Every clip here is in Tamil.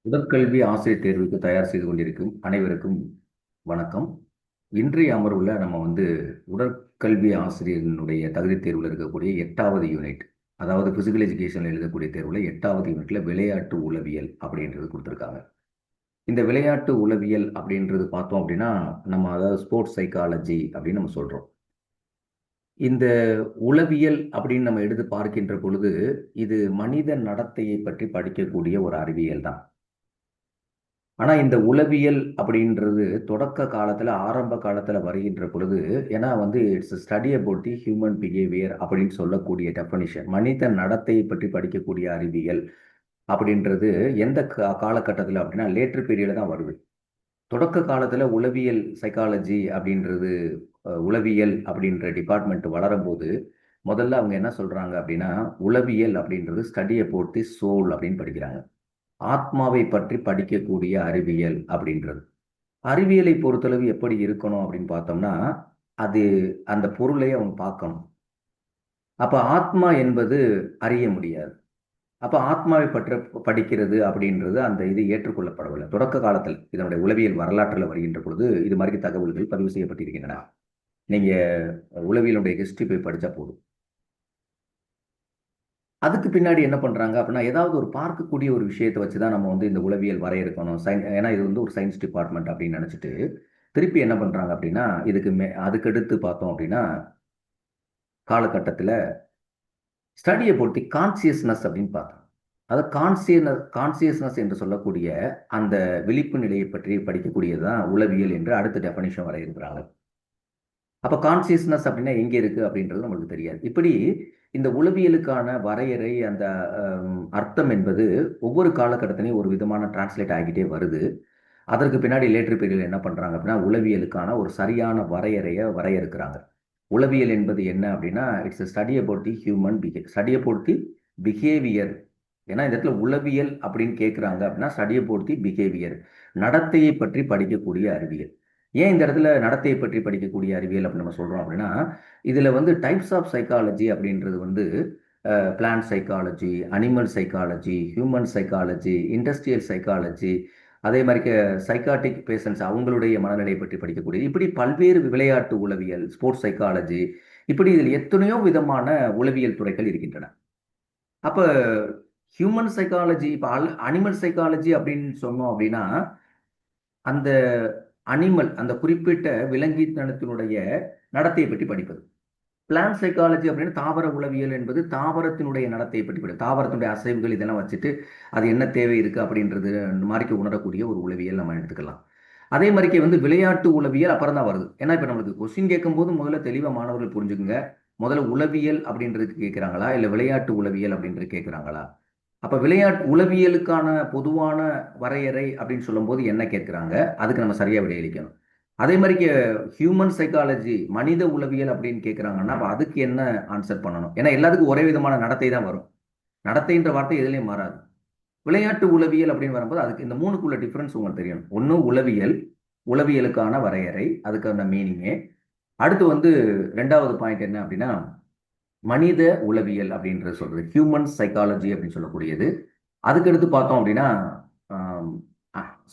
உடற்கல்வி ஆசிரியர் தேர்வுக்கு தயார் செய்து கொண்டிருக்கும் அனைவருக்கும் வணக்கம். இன்றைய அமர்வுல நம்ம உடற்கல்வி ஆசிரியர்களுடைய தகுதி தேர்வில் இருக்கக்கூடிய 8வது யூனிட், அதாவது பிசிக்கல் எஜுகேஷன்ல எழுதக்கூடிய தேர்வுல 8வது யூனிட்ல விளையாட்டு உளவியல் அப்படின்றது கொடுத்துருக்காங்க. இந்த விளையாட்டு உளவியல் அப்படின்றது பார்த்தோம் அப்படின்னா நம்ம அதாவது ஸ்போர்ட்ஸ் சைக்காலஜி அப்படின்னு நம்ம சொல்றோம். இந்த உளவியல் அப்படின்னு நம்ம எடுத்து பார்க்கின்ற பொழுது இது மனித நடத்தையை பற்றி படிக்கக்கூடிய ஒரு அறிவியல் தான். ஆனா இந்த உளவியல் அப்படின்றது தொடக்க காலத்துல ஆரம்ப காலத்துல வருகின்ற பொழுது, ஏன்னா it's study about the human behaviour அப்படின்னு சொல்லக்கூடிய டெஃபனிஷன், மனித நடத்தையை பற்றி படிக்கக்கூடிய அறிவியல் அப்படின்றது எந்த காலகட்டத்தில் அப்படின்னா லேட்டர் பீரியட்ல தான் வருது. தொடக்க காலத்துல உளவியல் சைக்காலஜி அப்படின்றது உளவியல் அப்படின்ற டிபார்ட்மெண்ட் வளரும் போது முதல்ல அவங்க என்ன சொல்றாங்க அப்படின்னா, உளவியல் அப்படின்றது ஸ்டடி அபவுட் தி சோல் அப்படின்னு படிக்கிறாங்க. ஆத்மாவை பற்றி படிக்கக்கூடிய அறிவியல் அப்படின்றது. அறிவியலை பொறுத்தளவு எப்படி இருக்கணும் அப்படின்னு பார்த்தோம்னா, அது அந்த பொருளை அவங்க பார்க்கணும். அப்ப ஆத்மா என்பது அறிய முடியாது. அப்ப ஆத்மாவை பற்றி படிக்கிறது அப்படின்றது அந்த இது ஏற்றுக்கொள்ளப்படவில்லை தொடக்க காலத்தில். இதனுடைய உளவியல் வரலாற்றில் வருகின்ற பொழுது இது மாதிரி தகவல்கள் பதிவு செய்யப்பட்டிருக்கின்றன. நீங்க உளவியலுடைய ஹிஸ்டரி போய் படிச்சா போதும். அதுக்கு பின்னாடி என்ன பண்றாங்க அப்படின்னா, ஏதாவது ஒரு பார்க்கக்கூடிய ஒரு விஷயத்தை வச்சு தான் நம்ம இந்த உளவியல் வரையறுக்கணும். ஏன்னா இது ஒரு சயின்ஸ் டிபார்ட்மெண்ட் அப்படின்னு நினைச்சிட்டு, திருப்பி என்ன பண்றாங்க அப்படின்னா, அதுக்கடுத்து பார்த்தோம் அப்படின்னா, காலகட்டத்தில் ஸ்டடியை பொறுத்து கான்சியஸ்னஸ் அப்படின்னு பார்த்தோம். அது கான்சியஸ்னஸ் என்று சொல்லக்கூடிய அந்த விழிப்பு நிலையை பற்றி படிக்கக்கூடியது தான் உளவியல் என்று அடுத்த டெஃபனிஷன் வரையறுக்கிறாங்க. அப்போ கான்சியஸ்னஸ் அப்படின்னா எங்கே இருக்குது அப்படின்றது நம்மளுக்கு தெரியாது. இப்படி இந்த உளவியலுக்கான வரையறை, அந்த அர்த்தம் என்பது ஒவ்வொரு காலகட்டத்திலையும் ஒரு விதமான டிரான்ஸ்லேட் ஆகிட்டே வருது. அதற்கு பின்னாடி லேட்டர் பீரியட் என்ன பண்ணுறாங்க அப்படின்னா, உளவியலுக்கான ஒரு சரியான வரையறையை வரையறுக்கிறாங்க. உளவியல் என்பது என்ன அப்படின்னா, it's study about the study about the behaviour. ஏன்னா இந்த இடத்துல உளவியல் அப்படின்னு கேட்குறாங்க அப்படின்னா, ஸ்டடி அபவுட் தி பிஹேவியர், நடத்தையை பற்றி படிக்கக்கூடிய அறிவியல். ஏன் இந்த இடத்துல நடத்தையை பற்றி படிக்கக்கூடிய அறிவியல் அப்படின்னு நம்ம சொல்கிறோம் அப்படின்னா, இதில் டைப்ஸ் ஆஃப் சைக்காலஜி அப்படின்றது plant psychology, animal psychology, human psychology, industrial psychology, அதே மாதிரி சைக்காட்டிக் பேஷண்ட்ஸ் அவங்களுடைய மனநிலையை பற்றி படிக்கக்கூடிய, இப்படி பல்வேறு விளையாட்டு உளவியல், ஸ்போர்ட்ஸ் சைக்காலஜி, இப்படி இதில் எத்தனையோ விதமான உளவியல் துறைகள் இருக்கின்றன. அப்போ ஹியூமன் சைக்காலஜி, இப்போ அனிமல் சைக்காலஜி அப்படின்னு சொன்னோம் அப்படின்னா, அந்த அனிமல், அந்த குறிப்பிட்ட விலங்கினத்தினுடைய நடத்தையை பற்றி படிப்பது. பிளான்ட் சைக்காலஜி அப்படின்னு தாவர உளவியல் என்பது தாவரத்தினுடைய நடத்தையை பற்றி படிப்பது. தாவரத்தினுடைய அசைவுகள் இதெல்லாம் வச்சுட்டு அது என்ன தேவை இருக்குது அப்படின்றது மாதிரிக்கு உணரக்கூடிய ஒரு உளவியல் நம்ம எடுத்துக்கலாம். அதே மாதிரிக்கு விளையாட்டு உளவியல் அப்புறம் தான் வருது. ஏன்னா இப்போ நம்மளுக்கு கொஸ்டின் கேட்கும்போது முதல்ல தெளிவாக மாணவர்கள் புரிஞ்சுக்குங்க. முதல்ல உளவியல் அப்படின்றதுக்கு கேட்குறாங்களா, இல்லை விளையாட்டு உளவியல் அப்படின்றது கேட்குறாங்களா? அப்போ விளையாட்டு உளவியலுக்கான பொதுவான வரையறை அப்படின்னு சொல்லும்போது என்ன கேட்குறாங்க, அதுக்கு நம்ம சரியாக விடையளிக்கணும். அதே மாதிரி ஹியூமன் சைக்காலஜி, மனித உளவியல் அப்படின்னு கேட்குறாங்கன்னா அப்போ அதுக்கு என்ன ஆன்சர் பண்ணணும்? ஏன்னா எல்லாத்துக்கும் ஒரே விதமான நடத்தை தான் வரும். நடத்தைன்ற வார்த்தை எதுலேயும் மாறாது. விளையாட்டு உளவியல் அப்படின்னு வரும்போது அதுக்கு இந்த மூணுக்குள்ள டிஃப்ரென்ஸ் உங்களுக்கு தெரியணும். ஒன்று உளவியல், உளவியலுக்கான வரையறை, அதுக்கான மீனிங்கு. அடுத்து ரெண்டாவது பாயிண்ட் என்ன அப்படின்னா, மனித உளவியல் அப்படின்றது சொல்றது, ஹியூமன் சைக்காலஜி அப்படின்னு சொல்லக்கூடியது. அதுக்கடுத்து பார்த்தோம் அப்படின்னா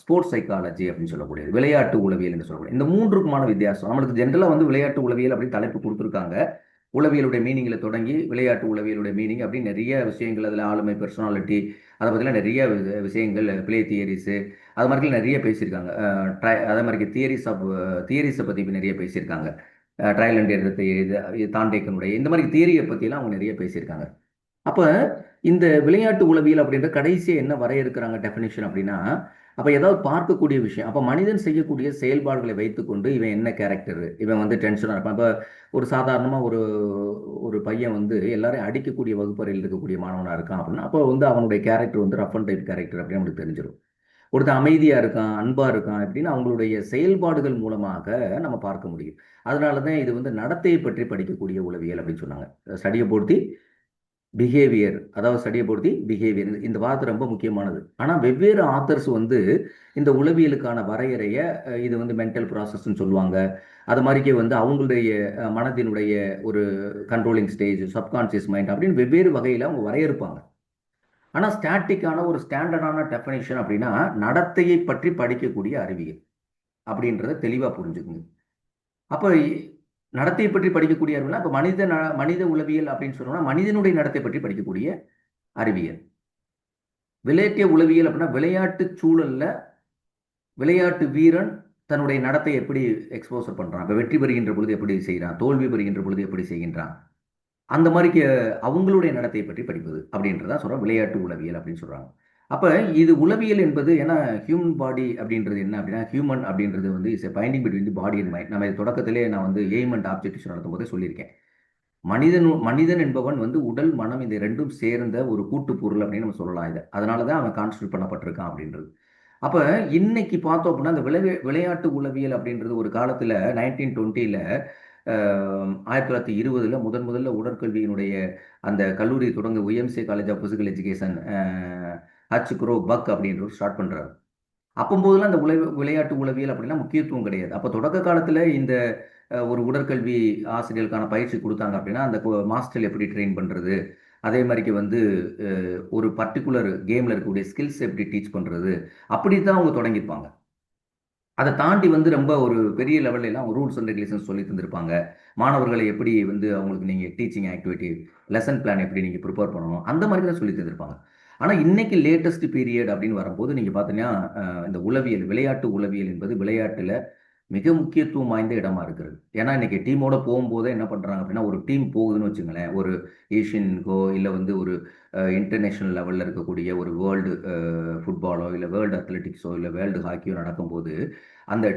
ஸ்போர்ட்ஸ் சைக்காலஜி அப்படின்னு சொல்லக்கூடியது, விளையாட்டு உளவியல் என்று சொல்லக்கூடிய. இந்த மூன்றுக்குமான வித்தியாசம் நம்மளுக்கு ஜென்ரலாக விளையாட்டு உளவியல் அப்படின்னு தலைப்பு கொடுத்துருக்காங்க. உளவியலுடைய மீனிங்கில் தொடங்கி விளையாட்டு உளவியலுடைய மீனிங் அப்படின்னு நிறைய விஷயங்கள், அதில் ஆளுமை, பர்சனாலிட்டி, அதை பற்றிலாம் நிறைய விஷயங்கள், பிளே தியரிஸு, அது மாதிரி நிறைய பேசியிருக்காங்க. அதே மாதிரி தியரிஸை பற்றி நிறைய பேசியிருக்காங்க. ட்ரையல் அண்ட் எரர் தியரி, தாண்டேக்கனுடைய இந்த மாதிரி தியரியை பற்றிலாம் அவங்க நிறைய பேசியிருக்காங்க. அப்போ இந்த விளையாட்டு உளவியல் அப்படின்ற கடைசியாக என்ன வரையறுக்கிறாங்க டெஃபினேஷன் அப்படின்னா, அப்போ ஏதாவது பார்க்கக்கூடிய விஷயம், அப்போ மனிதன் செய்யக்கூடிய செயல்பாடுகளை வைத்துக்கொண்டு இவன் என்ன கேரக்டர், இவன் டென்ஷனாக இருப்பான். இப்போ ஒரு சாதாரணமாக ஒரு ஒரு பையன் எல்லாரையும் அடிக்கக்கூடிய வகுப்பறையில் இருக்கக்கூடிய மாணவனாக இருக்கான் அப்படின்னா, அப்போ அவனுடைய character rough and type character அப்படின்னு நமக்கு தெரிஞ்சிடும். ஒருத்தன் அமைதியாக இருக்கான், அன்பாக இருக்கான் அப்படின்னு அவங்களுடைய செயல்பாடுகள் மூலமாக நம்ம பார்க்க முடியும். அதனால தான் இது நடத்தையை பற்றி படிக்கக்கூடிய உளவியல் அப்படின்னு சொன்னாங்க. ஸ்டடியை பொறுத்தி பிஹேவியர், அதாவது ஸ்டடியை பொறுத்தி பிஹேவியர், இந்த வார்த்தை ரொம்ப முக்கியமானது. ஆனால் வெவ்வேறு ஆத்தர்ஸ் இந்த உளவியலுக்கான வரையறையை இது மென்டல் ப்ராசஸ்ன்னு சொல்லுவாங்க. அது மாதிரிக்கே அவங்களுடைய மனதினுடைய ஒரு கண்ட்ரோலிங் ஸ்டேஜ், சப்கான்சியஸ் மைண்ட் அப்படின்னு வெவ்வேறு வகையில் அவங்க வரையறுப்பாங்க. ஆனால் ஸ்டாட்டிக்கான ஒரு ஸ்டாண்டர்டான டெஃபினேஷன் அப்படின்னா நடத்தையை பற்றி படிக்கக்கூடிய அறிவியல் அப்படின்றத தெளிவாக புரிஞ்சுக்குங்க. அப்போ நடத்தையை பற்றி படிக்கக்கூடிய அறிவியல், அப்போ மனித உளவியல் அப்படின்னு சொன்னோம்னா மனிதனுடைய நடத்தை பற்றி படிக்கக்கூடிய அறிவியல். விளையாட்டிய உளவியல் அப்படின்னா விளையாட்டு சூழல்ல விளையாட்டு வீரன் தன்னுடைய நடத்தை எப்படி எக்ஸ்போசர் பண்றான், இப்போ வெற்றி பெறுகின்ற பொழுது எப்படி செய்கிறான், தோல்வி பெறுகின்ற பொழுது எப்படி செய்கின்றான், அந்த மாதிரி அவங்களுடைய நடத்தையை பற்றி படிப்பது அப்படின்றதான் சொல்கிறோம் விளையாட்டு உளவியல் அப்படின்னு சொல்கிறாங்க. அப்போ இது உளவியல் என்பது ஏன்னா ஹியூமன் பாடி அப்படின்றது என்ன அப்படின்னா, ஹியூமன் அப்படின்றது வந்து is a binding between the body and mind. நம்ம தொடக்கத்திலே நான் வந்து எய்ம் அண்ட் ஆப்ஜெக்டிவ் நடத்தும் போதே சொல்லியிருக்கேன். மனிதன் என்பவன் வந்து உடல் மனம் இந்த ரெண்டும் சேர்ந்த ஒரு கூட்டு பொருள் அப்படின்னு நம்ம சொல்லலாம். இதை அதனால தான் அவன் கான்ஸ்டியூட் பண்ணப்பட்டிருக்கான் அப்படின்றது. அப்போ இன்னைக்கு பார்த்தோம் அப்படின்னா அந்த விளையாட்டு உளவியல் அப்படின்றது ஒரு காலத்தில் 1920ல் 1920 முதல்ல உடற்கல்வியினுடைய அந்த கல்லூரி தொடங்க UMC college of physical education H Buck அப்படின்ற ஸ்டார்ட் பண்ணுறாரு. அப்போம்போதெல்லாம் அந்த விளையாட்டு உளவியல் அப்படின்னா முக்கியத்துவம் கிடையாது. அப்போ தொடக்க காலத்தில் இந்த ஒரு உடற்கல்வி ஆசிரியர்களுக்கான பயிற்சி கொடுத்தாங்க அப்படின்னா அந்த மாஸ்டர் எப்படி ட்ரெயின் பண்ணுறது, அதே மாதிரிக்கு வந்து ஒரு பர்டிகுலர் கேமில் இருக்கக்கூடிய ஸ்கில்ஸ் எப்படி டீச் பண்ணுறது, அப்படி தான் அவங்க தொடங்கியிருப்பாங்க. அதை தாண்டி வந்து ரொம்ப ஒரு பெரிய லெவல்ல எல்லாம் ரூல்ஸ் அண்ட் ரெகுலேஷன்ஸ் சொல்லி தந்திருப்பாங்க. மாணவர்களை எப்படி வந்து அவங்களுக்கு நீங்கள் டீச்சிங் ஆக்டிவிட்டி லெசன் பிளான் எப்படி நீங்கள் ப்ரிப்பேர் பண்ணணும், அந்த மாதிரி தான் சொல்லி தந்திருப்பாங்க. ஆனால் இன்னைக்கு லேட்டஸ்ட் பீரியட் அப்படின்னு வரும்போது நீங்கள் பார்த்தீங்கன்னா இந்த விளையாட்டு உளவியல் என்பது விளையாட்டில் மிக முக்கியத்துவம் வாய்ந்த இடமா இருக்கிறது. ஏன்னா இன்னைக்கு டீமோட போகும்போதே என்ன பண்ணுறாங்க அப்படின்னா, ஒரு டீம் போகுதுன்னு வச்சுங்களேன், ஒரு ஏஷியனுக்கோ இல்லை வந்து ஒரு இன்டர்நேஷ்னல் லெவலில் இருக்கக்கூடிய ஒரு வேர்ல்டு ஃபுட்பாலோ இல்லை வேர்ல்டு அத்லெட்டிக்ஸோ இல்லை வேர்ல்டு ஹாக்கியோ நடக்கும்போது அந்த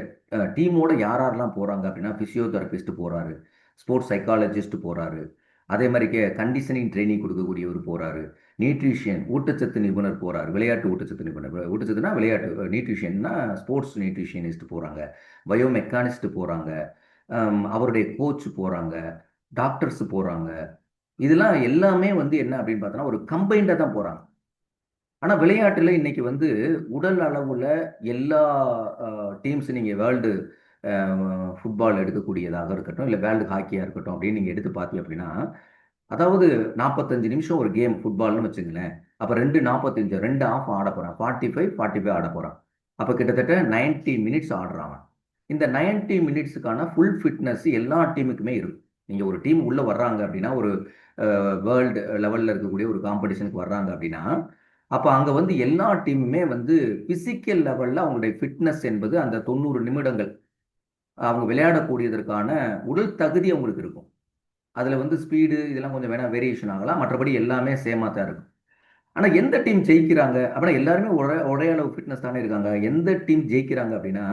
டீமோட யாரெல்லாம் போகிறாங்க அப்படின்னா, ஃபிசியோதெரபிஸ்ட் போகிறாரு, ஸ்போர்ட்ஸ் சைக்காலஜிஸ்ட் போகிறாரு, அதே மாதிரி கண்டிஷனிங் ட்ரைனிங் கொடுக்கக்கூடியவர் போகிறாரு, நியூட்ரிஷியன் ஊட்டச்சத்து நிபுணர் போகிறார், விளையாட்டு ஊட்டச்சத்து நிபுணர், ஊட்டச்சத்துனா விளையாட்டு, நியூட்ரிஷியன்னா ஸ்போர்ட்ஸ் நியூட்ரிஷியனிஸ்ட் போகிறாங்க, பயோமெக்கானிஸ்ட் போகிறாங்க, அவருடைய கோச் போகிறாங்க, டாக்டர்ஸ் போகிறாங்க. இதெல்லாம் எல்லாமே வந்து என்ன அப்படின்னு பார்த்தோன்னா ஒரு கம்பைண்டாக தான் போகிறாங்க. ஆனால் விளையாட்டில் இன்னைக்கு வந்து உடல் அளவில் எல்லா டீம்ஸ் நீங்கள் வேர்ல்டு ஃபுட்பால் எடுக்கக்கூடியதாக இருக்கட்டும் இல்லை வேர்ல்டு ஹாக்கியாக இருக்கட்டும் அப்படின்னு நீங்கள் எடுத்து பார்த்தீங்க அப்படின்னா, அதாவது 45 நிமிஷம் ஒரு கேம் ஃபுட்பால்னு வச்சுங்களேன். அப்போ 45 2 ஆஃப் ஆட போகிறான், 45 ஆட போகிறான். அப்போ கிட்டத்தட்ட 90 மினிட்ஸ் ஆடுறான். இந்த 90 மினிட்ஸுக்கான ஃபுல் ஃபிட்னஸ் எல்லா டீமுக்குமே இருக்கும். நீங்கள் ஒரு டீம் உள்ளே வர்றாங்க அப்படின்னா, ஒரு வேர்ல்டு லெவலில் இருக்கக்கூடிய ஒரு காம்படிஷனுக்கு வர்றாங்க அப்படின்னா, அப்போ அங்கே வந்து எல்லா டீமுமே வந்து ஃபிசிக்கல் லெவலில் அவங்களுடைய ஃபிட்னஸ் என்பது அந்த 90 நிமிடங்கள் அவங்க விளையாடக்கூடியதற்கான உடல் தகுதி அவங்களுக்கு இருக்கும். அதில் வந்து ஸ்பீடு இதெல்லாம் கொஞ்சம் வேணால் வேரியேஷன் ஆகலாம், மற்றபடி எல்லாமே சேமாக தான் இருக்கும். ஆனால் எந்த டீம் ஜெயிக்கிறாங்க அப்படின்னா, எல்லாருமே ஒரே அளவு ஃபிட்னஸ் தானே இருக்காங்க. எந்த டீம் ஜெயிக்கிறாங்க அப்படின்னா,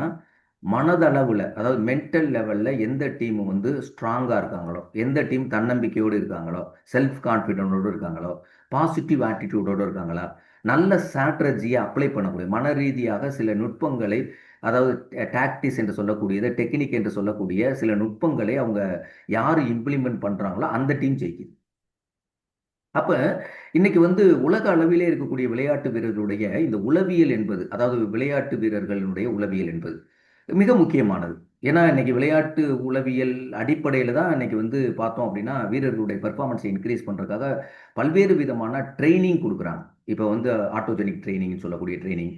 மனதளவில் அதாவது மென்டல் லெவலில் எந்த டீம் வந்து ஸ்ட்ராங்காக இருக்காங்களோ, எந்த டீம் தன்னம்பிக்கையோடு இருக்காங்களோ, செல்ஃப் கான்ஃபிடென்ட்டோடு இருக்காங்களோ, பாசிட்டிவ் ஆட்டிடியூடோடு இருக்காங்களா, நல்ல ஸ்ட்ராட்டஜியை அப்ளை பண்ணக்கூடிய மன ரீதியாக சில நுட்பங்களை, அதாவது டாக்டிக்ஸ் என்று சொல்லக்கூடியது, டெக்னிக் என்று சொல்லக்கூடிய சில நுட்பங்களை அவங்க யார் இம்ப்ளிமெண்ட் பண்ணுறாங்களோ அந்த டீம் ஜெயிக்குது. அப்ப இன்னைக்கு வந்து உலக அளவிலே இருக்கக்கூடிய விளையாட்டு வீரர்களுடைய இந்த உளவியல் என்பது, அதாவது விளையாட்டு வீரர்களுடைய உளவியல் என்பது மிக முக்கியமானது. ஏன்னா இன்னைக்கு விளையாட்டு உளவியல் அடிப்படையில் தான் இன்னைக்கு வந்து பார்த்தோம் அப்படின்னா வீரர்களுடைய பெர்ஃபார்மன்ஸை இன்க்ரீஸ் பண்ணுறதுக்காக பல்வேறு விதமான ட்ரைனிங் கொடுக்குறாங்க. இப்போ வந்து ஆட்டோஜெனிக் ட்ரைனிங் சொல்லக்கூடிய ட்ரைனிங்,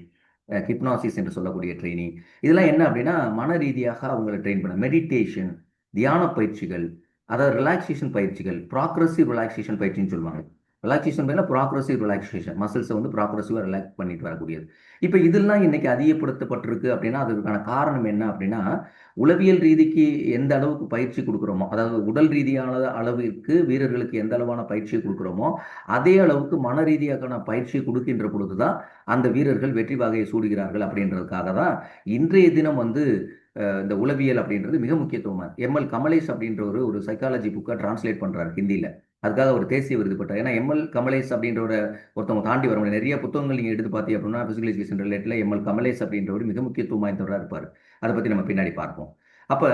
ஹிப்னாசிஸ் என்று சொல்லக்கூடிய ட்ரைனிங், இதெல்லாம் என்ன அப்படின்னா மன ரீதியாக அவங்களை ட்ரெயின் பண்ண மெடிடேஷன், தியான பயிற்சிகள், அதாவது ரிலாக்ஸேஷன் பயிற்சிகள், ப்ராக்ரஸிவ் ரிலாக்ஸேஷன் பயிற்சின்னு சொல்லுவாங்க. ரிலாக்ஸேஷன் பேரில் ப்ராக்ரஸிவ் ரிலாக்ஸேஷன், மசில்ஸை வந்து ப்ராக்ரஸிவாக ரிலாக்ஸ் பண்ணிட்டு வரக்கூடியது. இப்போ இதெல்லாம் இன்னைக்கு அதிகப்படுத்தப்பட்டிருக்கு அப்படின்னா அதுக்கான காரணம் என்ன அப்படின்னா, உளவியல் ரீதிக்கு எந்த அளவுக்கு பயிற்சி கொடுக்குறோமோ, அதாவது உடல் ரீதியான அளவிற்கு வீரர்களுக்கு எந்த அளவான பயிற்சியை கொடுக்குறோமோ அதே அளவுக்கு மன ரீதியான பயிற்சியை கொடுக்கின்ற பொழுது தான் அந்த வீரர்கள் வெற்றி வாகையை சூடுகிறார்கள். அப்படின்றதுக்காக தான் இன்றைய தினம் வந்து இந்த உளவியல் அப்படின்றது மிக முக்கியத்துவமாக. எம்எல் கமலேஷ் அப்படின்ற ஒரு சைக்காலஜி புக்கை டிரான்ஸ்லேட் பண்ணுறாரு ஹிந்தியில். அதுக்காக ஒரு தேசிய விருது பெற்றார். ஏன்னா எம்எல் கமலேஷ் அப்படின்றவரை ஒருத்தவங்க தாண்டி வர முடியாது. நிறைய புத்தகங்கள் நீங்கள் எடுத்து பார்த்தீங்க அப்படின்னா பிசிக்கல் எஜுகேஷன் ரிலேட்டில் எம்எல் கமலேஷ் அப்படின்றவர் மிக முக்கியத்துவம் வாய்ந்தவராக இருப்பார். அதை பற்றி நம்ம பின்னாடி பார்ப்போம். அப்போ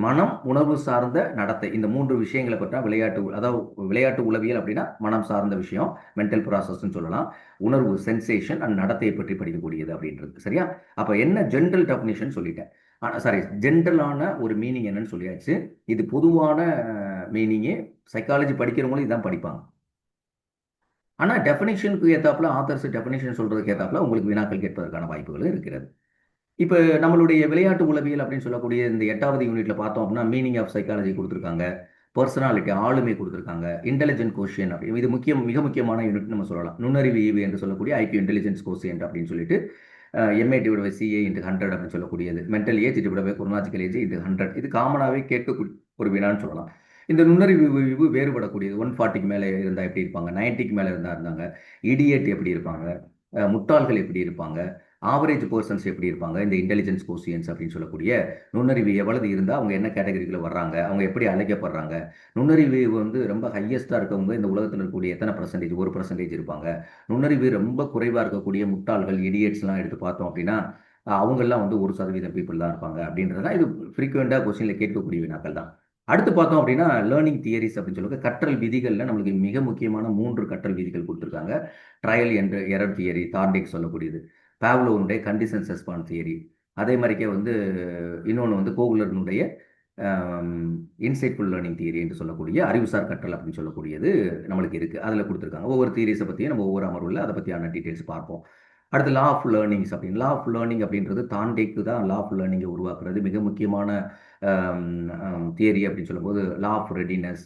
மனம், உணர்வு சார்ந்த நடத்தை, இந்த 3 விஷயங்களை பற்றா விளையாட்டு உளவியல் அப்படின்னா மனம் சார்ந்த விஷயம், மென்டல் ப்ராசஸ்ன்னு சொல்லலாம். உணர்வு சென்சேஷன் அண்ட் நடத்தையை பற்றி படிக்கக்கூடியது அப்படின்றது. சரியா? அப்போ என்ன ஜென்ரல் டெஃபினிஷன் சொல்லிட்டேன். ஜென்ரலான ஒரு மீனிங் என்னன்னு சொல்லியாச்சு. இது பொதுவான மீனிங்கே சைக்காலஜி படிக்கிறவங்களும் இதான் படிப்பாங்க. ஆனால் டெஃபினேஷனுக்கு ஏற்றாப்புல ஆத்தர்ஸ் டெஃபினேஷன் சொல்றதுக்கு ஏற்றாப்புல உங்களுக்கு வினாக்கள் கேட்பதற்கான வாய்ப்புகள் இருக்கிறது. இப்போ நம்மளுடைய விளையாட்டு உளவியல் அப்படின்னு சொல்லக்கூடிய இந்த 8வது யூனிட்ல பார்த்தோம் அப்படின்னா மீனிங் ஆஃப் சைக்காலஜி கொடுத்துருக்காங்க, பர்சனாலிட்டி ஆளுமை கொடுத்துருக்காங்க, இன்டெலிஜென்ட் கோஷியன் அப்படி இது மிக முக்கியமான யூனிட் நம்ம சொல்லலாம். நுண்ணறிவு ஈவு என்று சொல்லக்கூடிய ஐக்கியூ இன்டெலிஜென்ஸ் கோஷியன்ட் அப்படின்னு சொல்லிட்டு MA divide by CA into 100 அப்படின்னு சொல்லக்கூடியது, mental age divide by chronological age into 100. இது காமனாகவே கேட்கக்கூடிய ஒரு வினான்னு சொல்லலாம். இந்த நுண்ணறிவு வேறுபடக்கூடியது 140க்கு மேலே இருந்தால் எப்படி இருப்பாங்க, 90க்கு மேலே இருந்தாங்க, இடியட் எப்படி இருப்பாங்க, முட்டாள்கள் எப்படி இருப்பாங்க, ஆவரேஜ் பர்சன்ஸ் எப்படி இருப்பாங்க, இந்த இன்டெலிஜென்ஸ் கோசியன்ஸ் அப்படின்னு சொல்லக்கூடிய நுண்ணறிவு எவ்வளவு இருந்தால் அவங்க என்ன கேட்டகரிக்குள்ள வர்றாங்க, அவங்க எப்படி அழைக்கப்படுறாங்க, நுண்ணறிவு வந்து ரொம்ப ஹையஸ்ட்டாக இருக்கவங்க இந்த உலகத்தில் இருக்கக்கூடிய எத்தனை பர்சன்டேஜ், 1% இருப்பாங்க, நுண்ணறிவு ரொம்ப குறைவாக இருக்கக்கூடிய முட்டாள்கள் இடியட்ஸ்லாம் எடுத்து பார்த்தோம் அப்படின்னா அவங்கெல்லாம் வந்து 1% பீப்புள் தான் இருப்பாங்க அப்படின்றதுலாம் இது ஃப்ரீக்வெண்ட்டாக கொஸ்டினில் கேட்கக்கூடிய வினாக்கள் தான். அடுத்து பார்த்தோம் அப்படின்னா லேர்னிங் தியரிஸ் அப்படின்னு சொல்லுவாங்க. கற்றல் விதிகளில் நம்மளுக்கு மிக முக்கியமான 3 கற்றல் விதிகள் கொடுத்துருக்காங்க. ட்ரையல் என்ற எரர் தியரி, தார்டெக் சொல்லக்கூடியது, பாவ்லோவுடைய கண்டிஷன் ரெஸ்பான்ஸ் தியரி, அதே மாதிரிக்கே வந்து இன்னொன்று வந்து கோகுலர்னுடைய இன்சைட்ஃபுல் லேர்னிங் தியரி என்று சொல்லக்கூடிய அறிவுசார் கற்றல் அப்படின்னு சொல்லக்கூடியது நம்மளுக்கு இருக்குது. அதில் கொடுத்துருக்காங்க. ஒவ்வொரு தியரிஸை பற்றியும் நம்ம ஒவ்வொரு அமர்வில் அதை பற்றியான டீட்டெயில்ஸ் பார்ப்போம். அடுத்து லா ஆஃப் லேர்னிங்ஸ் அப்படின்னு, லா ஆஃப் லேர்னிங் அப்படின்றது தாண்டேக்கு தான் லா ஆஃப் லேர்னிங்கை உருவாக்குறது. மிக முக்கியமான தியரி அப்படின்னு சொல்லும்போது law of readiness,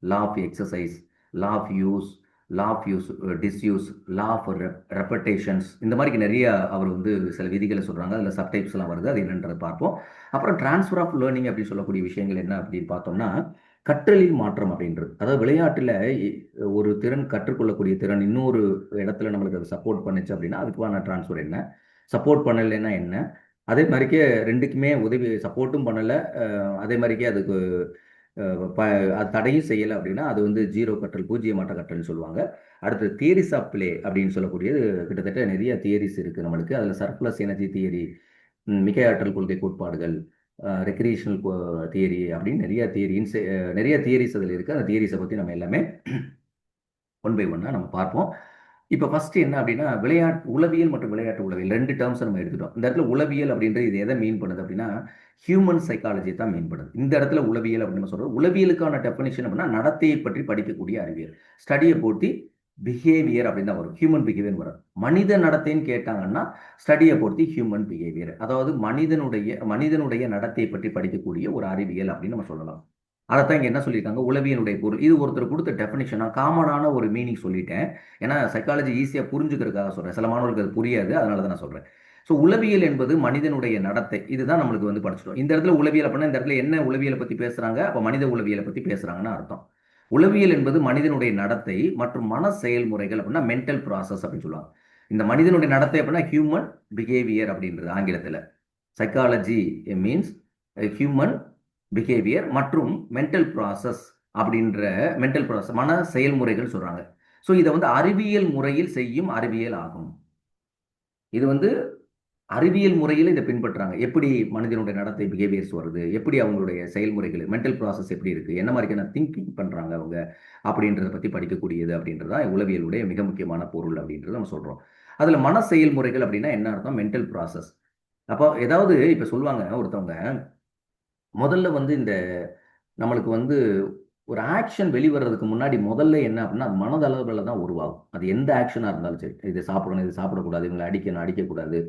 law of exercise, law of use, law of use disuse, law of repetitions, இந்த மாதிரி நிறைய அவர் வந்து சில விதிகளை சொல்கிறாங்க. அதில் சப்டைப்ஸ்லாம் வருது, அது என்னன்றதை பார்ப்போம். அப்புறம் டிரான்ஸ்ஃபர் ஆஃப் லேர்னிங் அப்படின்னு சொல்லக்கூடிய விஷயங்கள் என்ன அப்படின்னு பார்த்தோம்னா கற்றலில் மாற்றம் அப்படின்றது. அதாவது விளையாட்டில் ஒரு திறன் கற்றுக்கொள்ளக்கூடிய திறன் இன்னொரு இடத்துல நம்மளுக்கு அது சப்போர்ட் பண்ணுச்சு அப்படின்னா அதுக்கான டிரான்ஸ்ஃபர் என்ன, சப்போர்ட் பண்ணலைன்னா என்ன, அதே மாதிரிக்கே ரெண்டுக்குமே உதவி சப்போர்ட்டும் பண்ணலை, அதே மாதிரிக்கே அதுக்கு அது தடையும் செய்யலை அப்படின்னா அது வந்து ஜீரோ கற்றல், பூஜ்ஜியமாட்ட கற்றல்னு சொல்லுவாங்க. அடுத்து தியரிஸ் ஆஃப் பிளே அப்படின்னு சொல்லக்கூடியது கிட்டத்தட்ட நிறைய தியரிஸ் இருக்குது நம்மளுக்கு. அதில் சர்ப்ளஸ் எனர்ஜி தியரி, மிகை ஆற்றல் கொள்கை கோட்பாடுகள், ரெக்ரியேஷனல் தியரி அப்படின்னு நிறைய தியரிஸ் அதில் இருக்குது. அந்த தியரிஸை பற்றி நம்ம எல்லாமே ஒன் பை ஒன்னாக நம்ம பார்ப்போம். இப்போ ஃபர்ஸ்ட் என்ன அப்படின்னா உளவியல் மற்றும் விளையாட்டு உளவியல் 2 டேர்ம்ஸை நம்ம எடுத்துட்டோம். இந்த இடத்துல உளவியல் அப்படின்றது இது எதை மீன் பண்ணுது அப்படின்னா ஹியூமன் சைக்காலஜி தான் மீன் பண்ணுது. இந்த இடத்துல உளவியல் அப்படின்னு சொல்கிறோம். உளவியலுக்கான டெஃபினிஷன் அப்படின்னா நடத்தையை பற்றி படிக்கக்கூடிய அறிவியல். ஸ்டடியை போட்டி பிஹேவியர் அப்படின்னு தான் வரும், ஹியூமன் பிஹேவியர் வரும். மனித நடத்தைன்னு கேட்டாங்கன்னா ஸ்டடியை பொறுத்து ஹியூமன் பிஹேவியர், அதாவது மனிதனுடைய நடத்தையை பற்றி படிக்கக்கூடிய ஒரு அறிவியல் அப்படின்னு நம்ம சொல்லலாம். அதைத்தான் இங்கே என்ன சொல்லியிருக்காங்க, உளவியலுடைய பொருள். இது ஒருத்தர் கொடுத்த டெஃபினிஷன், நான் காமனான ஒரு மீனிங் சொல்லிட்டேன். ஏன்னா சைக்காலஜி ஈஸியாக புரிஞ்சுக்கிறதுக்காக சொல்கிறேன், சில மாணவர்களுக்கு அது புரியாது, அதனால தான் நான் சொல்கிறேன். ஸோ உளவியல் என்பது மனிதனுடைய நடத்தை, இதுதான் நம்மளுக்கு வந்து படிச்சிட்டோம். இந்த இடத்துல உளவியல் அப்படின்னா இந்த இடத்துல என்ன உளவியலை பற்றி பேசுகிறாங்க, அப்போ மனித உளவியலை பற்றி பேசுகிறாங்கன்னு அர்த்தம். உளவியல் என்பது மனிதனுடைய நடத்தை மற்றும் மன செயல்முறைகள் அப்படின்னா மென்டல் ப்ராசஸ் அப்படின்னு சொல்லுவாங்க. இந்த மனிதனுடைய நடத்தை அப்படின்னா ஹியூமன் பிஹேவியர் அப்படின்றது ஆங்கிலத்தில். சைக்காலஜி மீன்ஸ் ஹியூமன் பிஹேவியர் மற்றும் மென்டல் ப்ராசஸ் அப்படின்ற மென்டல் ப்ராசஸ் மன செயல்முறைகள் சொல்கிறாங்க. ஸோ இதை வந்து அறிவியல் முறையில் செய்யும் அறிவியல் ஆகும். இது வந்து அறிவியல் முறையில் இதை பின்பற்றுறாங்க. எப்படி மனிதனுடைய நடத்தை பிஹேவியர்ஸ் வருது, எப்படி அவங்களுடைய செயல்முறைகள் மென்டல் ப்ராசஸ் எப்படி இருக்குது, என்ன மாதிரியான திங்கிங் பண்ணுறாங்க அவங்க அப்படின்றத பற்றி படிக்கக்கூடியது அப்படின்றது தான் உளவியலுடைய மிக முக்கியமான பொருள் அப்படின்றத நம்ம சொல்கிறோம். அதில் மன செயல்முறைகள் அப்படின்னா என்ன அர்த்தம், மென்டல் ப்ராசஸ். அப்போ ஏதாவது இப்போ சொல்லுவாங்க ஒருத்தவங்க முதல்ல வந்து இந்த நம்மளுக்கு வந்து ஒரு ஆக்ஷன் வெளிவரதுக்கு முன்னாடி முதல்ல என்ன அப்படின்னா மனதளவில் தான் உருவாகும். அது எந்த ஆக்ஷனாக இருந்தாலும் சரி, இது சாப்பிடணும், இது சாப்பிடக்கூடாது, இவங்களை அடிக்கக்கூடாது,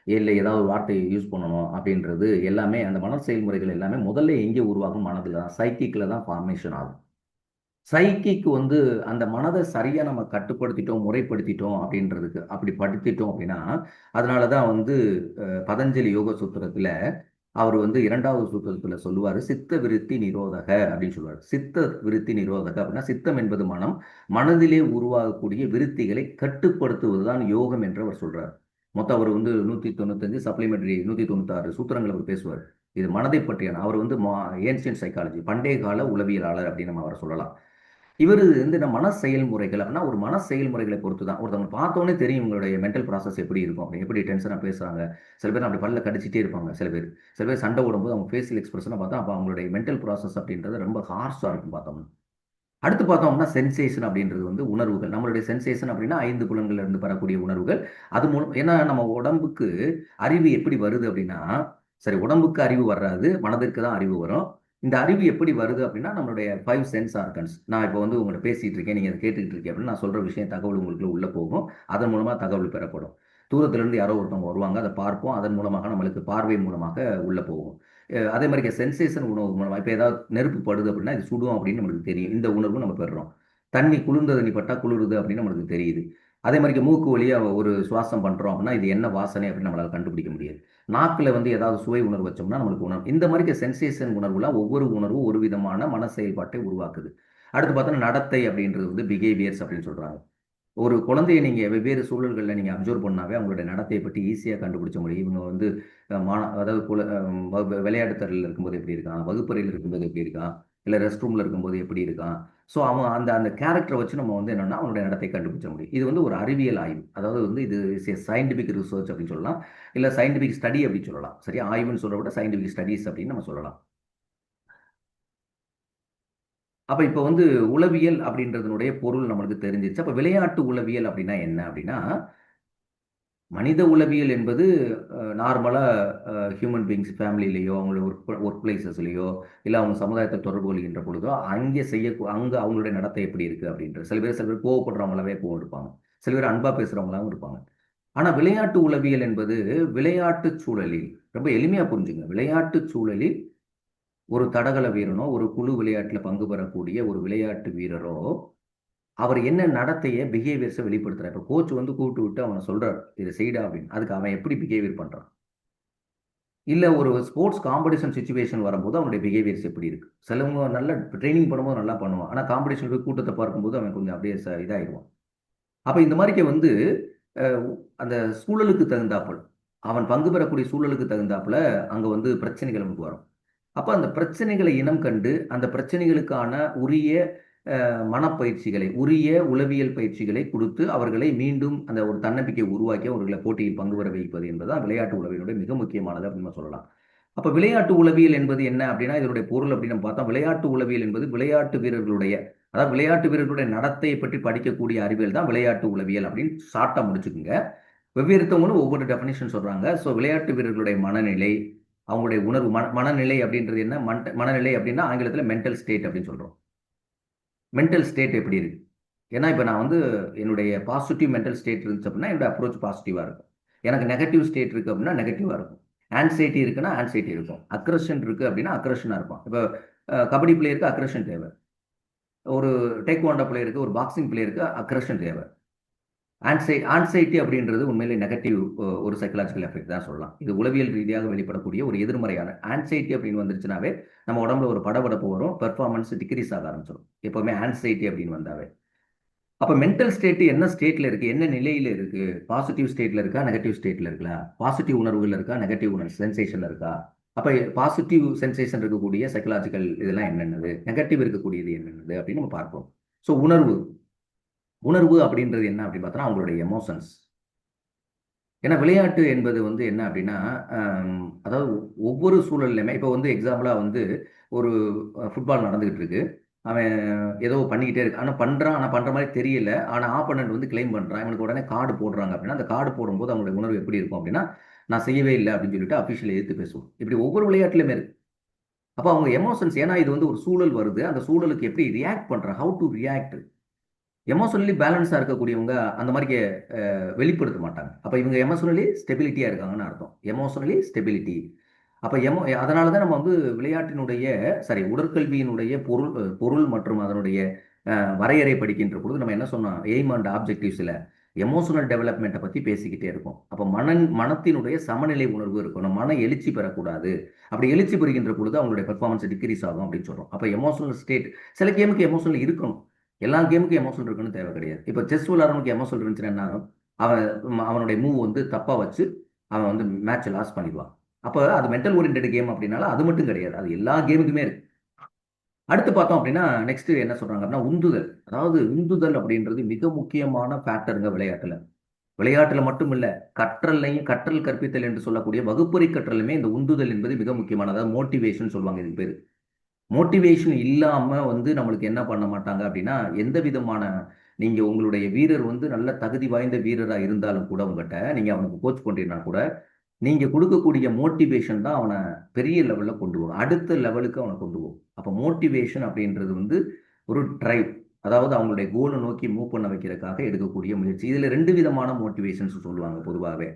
இல்லை ஏதாவது ஒரு வார்த்தையை யூஸ் பண்ணணும் அப்படின்றது எல்லாமே அந்த மன செயல்முறைகள் எல்லாமே முதல்ல எங்கே உருவாகும், மனதில் தான், சைக்கிக்கில் தான் ஃபார்மேஷன் ஆகும். சைக்கிக்கு வந்து அந்த மனதை சரியாக நம்ம கட்டுப்படுத்திட்டோம், முறைப்படுத்திட்டோம் அப்படின்றதுக்கு, அப்படி படுத்திட்டோம் அப்படின்னா அதனால தான் வந்து பதஞ்சலி யோக சூத்திரத்தில் அவர் வந்து 2வது சூத்திரத்தில் சொல்லுவார், சித்த விருத்தி நிரோதக அப்படின்னு சொல்லுவார். சித்த விருத்தி நிரோதக அப்படின்னா சித்தம் என்பது மனதிலே உருவாகக்கூடிய விருத்திகளை கட்டுப்படுத்துவது தான் யோகம் என்று அவர் சொல்றார். மொத்தம் அவர் வந்து 195 சப்ளிமெண்டரி 196 சூத்திரங்கள் அவர் பேசுவார். இது மனதை பற்றியான, அவர் வந்து ஏன்சியன்ட் சைக்காலஜி பண்டைய கால உளவியலாளர் அப்படின்னு நம்ம அவரை சொல்லலாம். இவர் இந்த மன செயல்முறைகள் அப்படின்னா ஒரு மன செயல்முறைகளை பொறுத்து தான் ஒருத்தவங்க பார்த்தோன்னே தெரியும் உங்களுடைய மென்டல் ப்ராசஸ் எப்படி இருக்கும், அப்படி எப்படி டென்ஷனாக பேசுகிறாங்க. சில பேர் அப்படி பல்ல கடிச்சிட்டே இருப்பாங்க, சில பேர் சண்டை ஓடும்போது அவங்க ஃபேஷியல் எக்ஸ்பிரஷனை பார்த்தா அப்போ அவங்களுடைய மென்டல் ப்ராசஸ் அப்படின்றது ரொம்ப ஹார்ஷாக இருக்கும் பார்த்தோம்னா. அடுத்து பார்த்தோம்னா சென்சேஷன் அப்படின்றது வந்து உணர்வுகள். நம்மளுடைய சென்சேஷன் அப்படின்னா 5 புலன்கள்ல இருந்து பெறக்கூடிய உணர்வுகள். அது மூலம் ஏன்னா நம்ம உடம்புக்கு அறிவு எப்படி வருது அப்படின்னா, சரி உடம்புக்கு அறிவு வராது, மனதிற்கு தான் அறிவு வரும். இந்த அறிவு எப்படி வருது அப்படின்னா நம்மளுடைய 5 சென்ஸ் ஆர்கன்ஸ். நான் இப்போ வந்து உங்கள்கிட்ட பேசிட்டு இருக்கேன், நீங்க அதை கேட்டுக்கிட்டு இருக்கீங்க அப்படின்னா நான் சொல்ற விஷயம் தகவல் உங்களுக்கு உள்ள போகும். அதன் மூலமா தகவல் பெறப்படும். தூரத்துல இருந்து யாரோ ஒருத்தவங்க வருவாங்க, அதை பார்ப்போம். அதன் மூலமாக நம்மளுக்கு பார்வை மூலமாக உள்ள போகும். அதே மாதிரி சென்சேஷன் உணவு மூலமா இப்போ ஏதாவது நெருப்பு படுது அப்படின்னா இது சுடும் அப்படின்னு நம்மளுக்கு தெரியும். இந்த உணர்வு நம்ம பெறுறோம். தண்ணி குளிர்ந்த தண்ணி பட்டா குளிருது அப்படின்னு நம்மளுக்கு தெரியுது. அதே மாதிரி மூக்கு வழியா ஒரு சுவாசம் பண்றோம் அப்படின்னா இது என்ன வாசனை அப்படின்னு நம்மளால கண்டுபிடிக்க முடியாது. நாக்குல வந்து ஏதாவது சுவை உணர்வு வச்சோம்னா நம்மளுக்கு உணர்வு. இந்த மாதிரி சென்சேஷன் உணர்வுலாம் ஒவ்வொரு உணர்வும் ஒரு விதமான மன செயல்பாட்டை உருவாக்குது. அடுத்து பார்த்தோன்னா நடத்தை அப்படின்றது வந்து பிஹேவியர்ஸ் அப்படின்னு சொல்றாங்க. ஒரு குழந்தைய நீங்க வெவ்வேறு சூழல்கள்ல நீங்க அப்சர்வ் பண்ணாவே அவங்களுடைய நடத்தையை பற்றி ஈஸியா கண்டுபிடிச்ச முடியும். இவங்க வந்து அதாவது விளையாட்டு திறலில் இருக்கும்போது எப்படி இருக்கான், வகுப்பறையில் இருக்கும்போது எப்படி இருக்கான், இல்ல ரெஸ்ட் ரூம்ல இருக்கும்போது எப்படி இருக்கான். ஸோ அவன் அந்த அந்த கேரக்டரை வச்சு நம்ம வந்து என்னன்னா அவனுடைய நடத்தை கண்டுபிடிச்ச முடியும். இது வந்து ஒரு அறிவியல் ஆய்வு. அதாவது வந்து இது சயின்டிபிக் ரிசர்ச் அப்படின்னு சொல்லலாம். இல்ல சயின்டிபிக் ஸ்டடி அப்படின்னு சொல்லலாம். சரியா, ஆய்வுன்னு சொல்ற விட சயின்டிபிக் ஸ்டடிஸ் அப்படின்னு நம்ம சொல்லலாம். அப்ப இப்ப வந்து உளவியல் அப்படின்றதனுடைய பொருள் நம்மளுக்கு தெரிஞ்சிருச்சு. அப்ப விளையாட்டு உளவியல் அப்படின்னா என்ன அப்படின்னா, மனித உளவியல் என்பது நார்மலா ஹியூமன் பீயிங்ஸ் ஃபேமிலிலேயோ, அவங்களோட ஒர்க் பிளேசஸ்லயோ, இல்ல அவங்க சமுதாயத்தை தொடர்பு கொள்கின்ற பொழுதோ, அங்கே அங்க அவங்களுடைய நடத்தை எப்படி இருக்கு அப்படின்றது. சில பேர் கோவப்படுறவங்களாவே கோவம் இருப்பாங்க. சில பேர் அன்பா பேசுறவங்களாவும் இருப்பாங்க. ஆனா விளையாட்டு உளவியல் என்பது விளையாட்டு சூழலில் ரொம்ப எளிமையா புரிஞ்சுங்க. விளையாட்டு சூழலில் ஒரு தடகள வீரனோ, ஒரு குழு விளையாட்டுல பங்கு பெறக்கூடிய ஒரு விளையாட்டு வீரரோ, அவர் என்ன நடத்தைய பிஹேவியர்ஸ வெளிப்படுத்துறார். இப்ப கோச் வந்து கூப்பிட்டு விட்டு அவன சொல்றாரு, "இத செய்டா" அப்படின்னு. அதுக்கு அவன் எப்படி பிஹேவியர் பண்றான்? இல்ல ஒரு ஸ்போர்ட்ஸ் காம்படிஷன் சிச்சுவேஷன் வரும்போது அவனுடைய பிஹேவியர்ஸ் எப்படி இருக்கு? சிலவங்க நல்ல ட்ரெய்னிங் பண்ணும்போது நல்லா பண்ணுவான். ஆனா காம்படிஷன் போய் கூட்டத்த பார்க்கும்போது அவன் கொஞ்சம் அப்படியே இதாயிருவான். அப்ப இந்த மாரிக்க வந்து அ அந்த சூழலுக்கு தகுந்தாப்புல, அவன் பங்கு பெறக்கூடிய சூழலுக்கு தகுந்தாப்புல அங்க வந்து பிரச்சனைகள் நமக்கு வரும். அப்ப அந்த பிரச்சனைகளை இனம் கண்டு, அந்த பிரச்சனைகளுக்கான உரிய மனப்பயிற்சிகளை, உரிய உளவியல் பயிற்சிகளை குடுத்து, அவர்களை மீண்டும் அந்த ஒரு தன்னம்பிக்கை உருவாக்கி, அவர்களை போட்டியில் பங்கு பெற வைப்பது என்பதுதான் விளையாட்டு உளவியலுடைய மிக முக்கியமானது அப்படின்னு நம்ம சொல்லலாம். அப்ப விளையாட்டு உளவியல் என்பது என்ன அப்படின்னா, இதனுடைய பொருள் அப்படின்னு நம்ம பார்த்தா, விளையாட்டு உளவியல் என்பது விளையாட்டு வீரர்களுடைய அதாவது விளையாட்டு வீரர்களுடைய நடத்தையை பற்றி படிக்கக்கூடிய அறிவியல் தான் விளையாட்டு உளவியல் அப்படின்னு ஷார்ட்டா முடிச்சுக்குங்க. வெவ்வேறுத்தவங்களும் ஒவ்வொரு டெஃபினிஷன் சொல்றாங்க. ஸோ விளையாட்டு வீரர்களுடைய மனநிலை, அவங்களுடைய உணர்வு மனநிலை அப்படின்றது என்ன? மனநிலை அப்படின்னா ஆங்கிலத்தில மென்டல் ஸ்டேட் அப்படின்னு சொல்றோம். மென்டல் ஸ்டேட் எப்படி இருக்கு? ஏன்னா, இப்ப நான் வந்து என்னுடைய பாசிட்டிவ் மென்டல் ஸ்டேட் இருந்துச்சு அப்படின்னா, என்னோட அப்ரோச் பாசிட்டிவா இருக்கும். எனக்கு நெகட்டிவ் ஸ்டேட் இருக்கு அப்படின்னா, நெகட்டிவா இருக்கும். ஆங்சைட்டி இருக்குன்னா, ஆங்சைட்டி இருக்கும். அக்ரஷன் இருக்கு அப்படின்னா, அக்ரஷனா இருப்பான். இப்ப கபடி பிளேயருக்கு அக்ரஷன் தேவை. ஒரு டேக்வாண்டோ பிளேயருக்கு, ஒரு பாக்ஸிங் பிளேயருக்கு அக்ரஷன் தேவை. ஆன்சைட்டி அப்படின்றது உண்மையிலே நெகட்டிவ் ஒரு சைக்காலஜிக்கல் எஃபெக்ட் தான் சொல்லலாம். இது உளவியல் ரீதியாக வெளிப்படக்கூடிய ஒரு எதிர்மறையான ஆன்சைட்டி அப்படின்னு வந்துருச்சுனாவே, நம்ம உடம்புல ஒரு படபடப்பு வரும். பெர்ஃபார்மன்ஸ் டிக்ரீஸ் ஆக ஆரம்பிச்சுரும். எப்பவுமே ஆன்சைட்டி அப்படின்னு வந்தாவே. அப்ப மென்டல் ஸ்டேட் என்ன ஸ்டேட்ல இருக்கு? என்ன நிலையில இருக்கு? பாசிட்டிவ் ஸ்டேட்ல இருக்கா? நெகட்டிவ் ஸ்டேட்ல இருக்கா? பாசிட்டிவ் உணர்வுகள் இருக்கா? நெகட்டிவ் சென்சேஷன்ல இருக்கா? அப்ப பாசிட்டிவ் சென்சேஷன் இருக்கக்கூடிய சைக்காலஜிக்கல் இதெல்லாம் என்னென்னது? நெகட்டிவ் இருக்கக்கூடியது என்னென்னது? அப்படின்னு நம்ம பார்ப்போம். ஸோ உணர்வு. உணர்வு அப்படின்றது என்ன அப்படின்னு பார்த்தோம்னா, அவங்களுடைய எமோஷன்ஸ். ஏன்னா விளையாட்டு என்பது வந்து என்ன அப்படின்னா, அதாவது ஒவ்வொரு சூழல்லையுமே இப்போ வந்து எக்ஸாம்பிளா வந்து ஒரு ஃபுட்பால் நடந்துகிட்டு இருக்கு. அவன் ஏதோ பண்ணிக்கிட்டே இருக்கு. ஆனா பண்றான். ஆனா பண்ற மாரி தெரியல. ஆனா ஆப்போனன்ட் வந்து கிளைம் பண்றான். இவனுக்கு உடனே கார்டு போடுறாங்க அப்படின்னா, அந்த கார்டு போடும்போது அவங்களுடைய உணர்வு எப்படி இருக்கும் அப்படின்னா, நான் செய்யவே இல்ல அப்படின்னு சொல்லிட்டு அஃபிஷியல எதிர்த்து பேசுவோம். இப்படி ஒவ்வொரு விளையாட்டுலயுமே இருக்கு. அப்ப அவங்க எமோஷன்ஸ் ஏன்னா இது வந்து ஒரு சூழல் வருது. அந்த சூழலுக்கு எப்படி ரியாக்ட் பண்றான்? How to react? எமோஷனலி பேலன்ஸா இருக்கக்கூடியவங்க அந்த மாரி வெளிப்படுத்த மாட்டாங்க. அப்ப இவங்க எமோஷனலி ஸ்டெபிலிட்டியா இருக்காங்கன்னு அர்த்தம். Emotionally stability. அப்ப அதனால தான் நம்ம வந்து விளையாட்டினுடைய உடற்கல்வியினுடைய பொருள் மற்றும் அதனுடைய வரையறை படிக்கின்ற பொழுது நம்ம என்ன சொன்னோம்? எய்ம் அண்ட் ஆப்ஜெக்டிவ்ஸ்ல எமோஷனல் டெவலப்மெண்ட்ட பத்தி பேசிக்கிட்டே இருக்கோம். அப்ப மனத்தினுடைய சமநிலை உணர்வு இருக்கணும். மன எழுச்சி பெறக்கூடாது. அப்படி எழுச்சி பெறுகின்ற பொழுது அவங்களுடைய பெர்ஃபார்மன்ஸ் டிக்ரீஸ் ஆகும் அப்படின்னு சொல்றோம். அப்ப எமோஷனல் ஸ்டேட் சில கேமுக்கு எமோஷனல் இருக்கணும். எல்லா கேமுக்கும் எமோஷனல் இருக்குன்னு தேவை கிடையாது. இப்ப செஸ் விளையாடுறவனுக்கு எமோஷனல் இருந்துச்சுன்னா என்ன ஆகும்? அவன் அவனுடைய மூவ் வந்து தப்பா வச்சு அவன் வந்து மேட்ச லாஸ் பண்ணிடுவான். அப்ப அது மென்டல் ஓரியன்டட் கேம் அப்படின்னால அது மட்டும் கிடையாது. அது எல்லா கேமுக்குமே இருக்கு. அடுத்து பார்த்தோம் அப்படின்னா, நெக்ஸ்ட் என்ன சொல்றாங்க அப்படின்னா, உந்துதல். அதாவது உந்துதல் அப்படின்றது மிக முக்கியமான ஃபேக்டருங்க விளையாட்டுல. விளையாட்டுல மட்டும் இல்ல, கற்றல் கற்பித்தல் என்று சொல்லக்கூடிய வகுப்பறை கற்றலுமே இந்த உந்துதல் என்பது மிக முக்கியமானது. அதாவது மோட்டிவேஷன் சொல்லுவாங்க இதுக்கு பேரு. மோட்டிவேஷன் இல்லாம வந்து நம்மளுக்கு என்ன பண்ண மாட்டாங்க அப்படின்னா, எந்த விதமான நீங்க உங்களுடைய வீரர் வந்து நல்ல தகுதி வாய்ந்த வீரரா இருந்தாலும் கூட உங்கட்ட, நீங்க அவனுக்கு கோச் பண்றீங்கன்னா கூட, நீங்கள் கொடுக்கக்கூடிய மோட்டிவேஷன் தான் அவனை பெரிய லெவலில் கொண்டு போகும், அடுத்த லெவலுக்கு அவனை கொண்டு போகும். அப்போ மோட்டிவேஷன் அப்படின்றது வந்து ஒரு ட்ரைவ், அதாவது அவங்களுடைய கோலை நோக்கி மூவ் பண்ண வைக்கிறதுக்காக எடுக்கக்கூடிய முயற்சி. இதில் ரெண்டு விதமான மோட்டிவேஷன்ஸ் சொல்லுவாங்க பொதுவாகவே.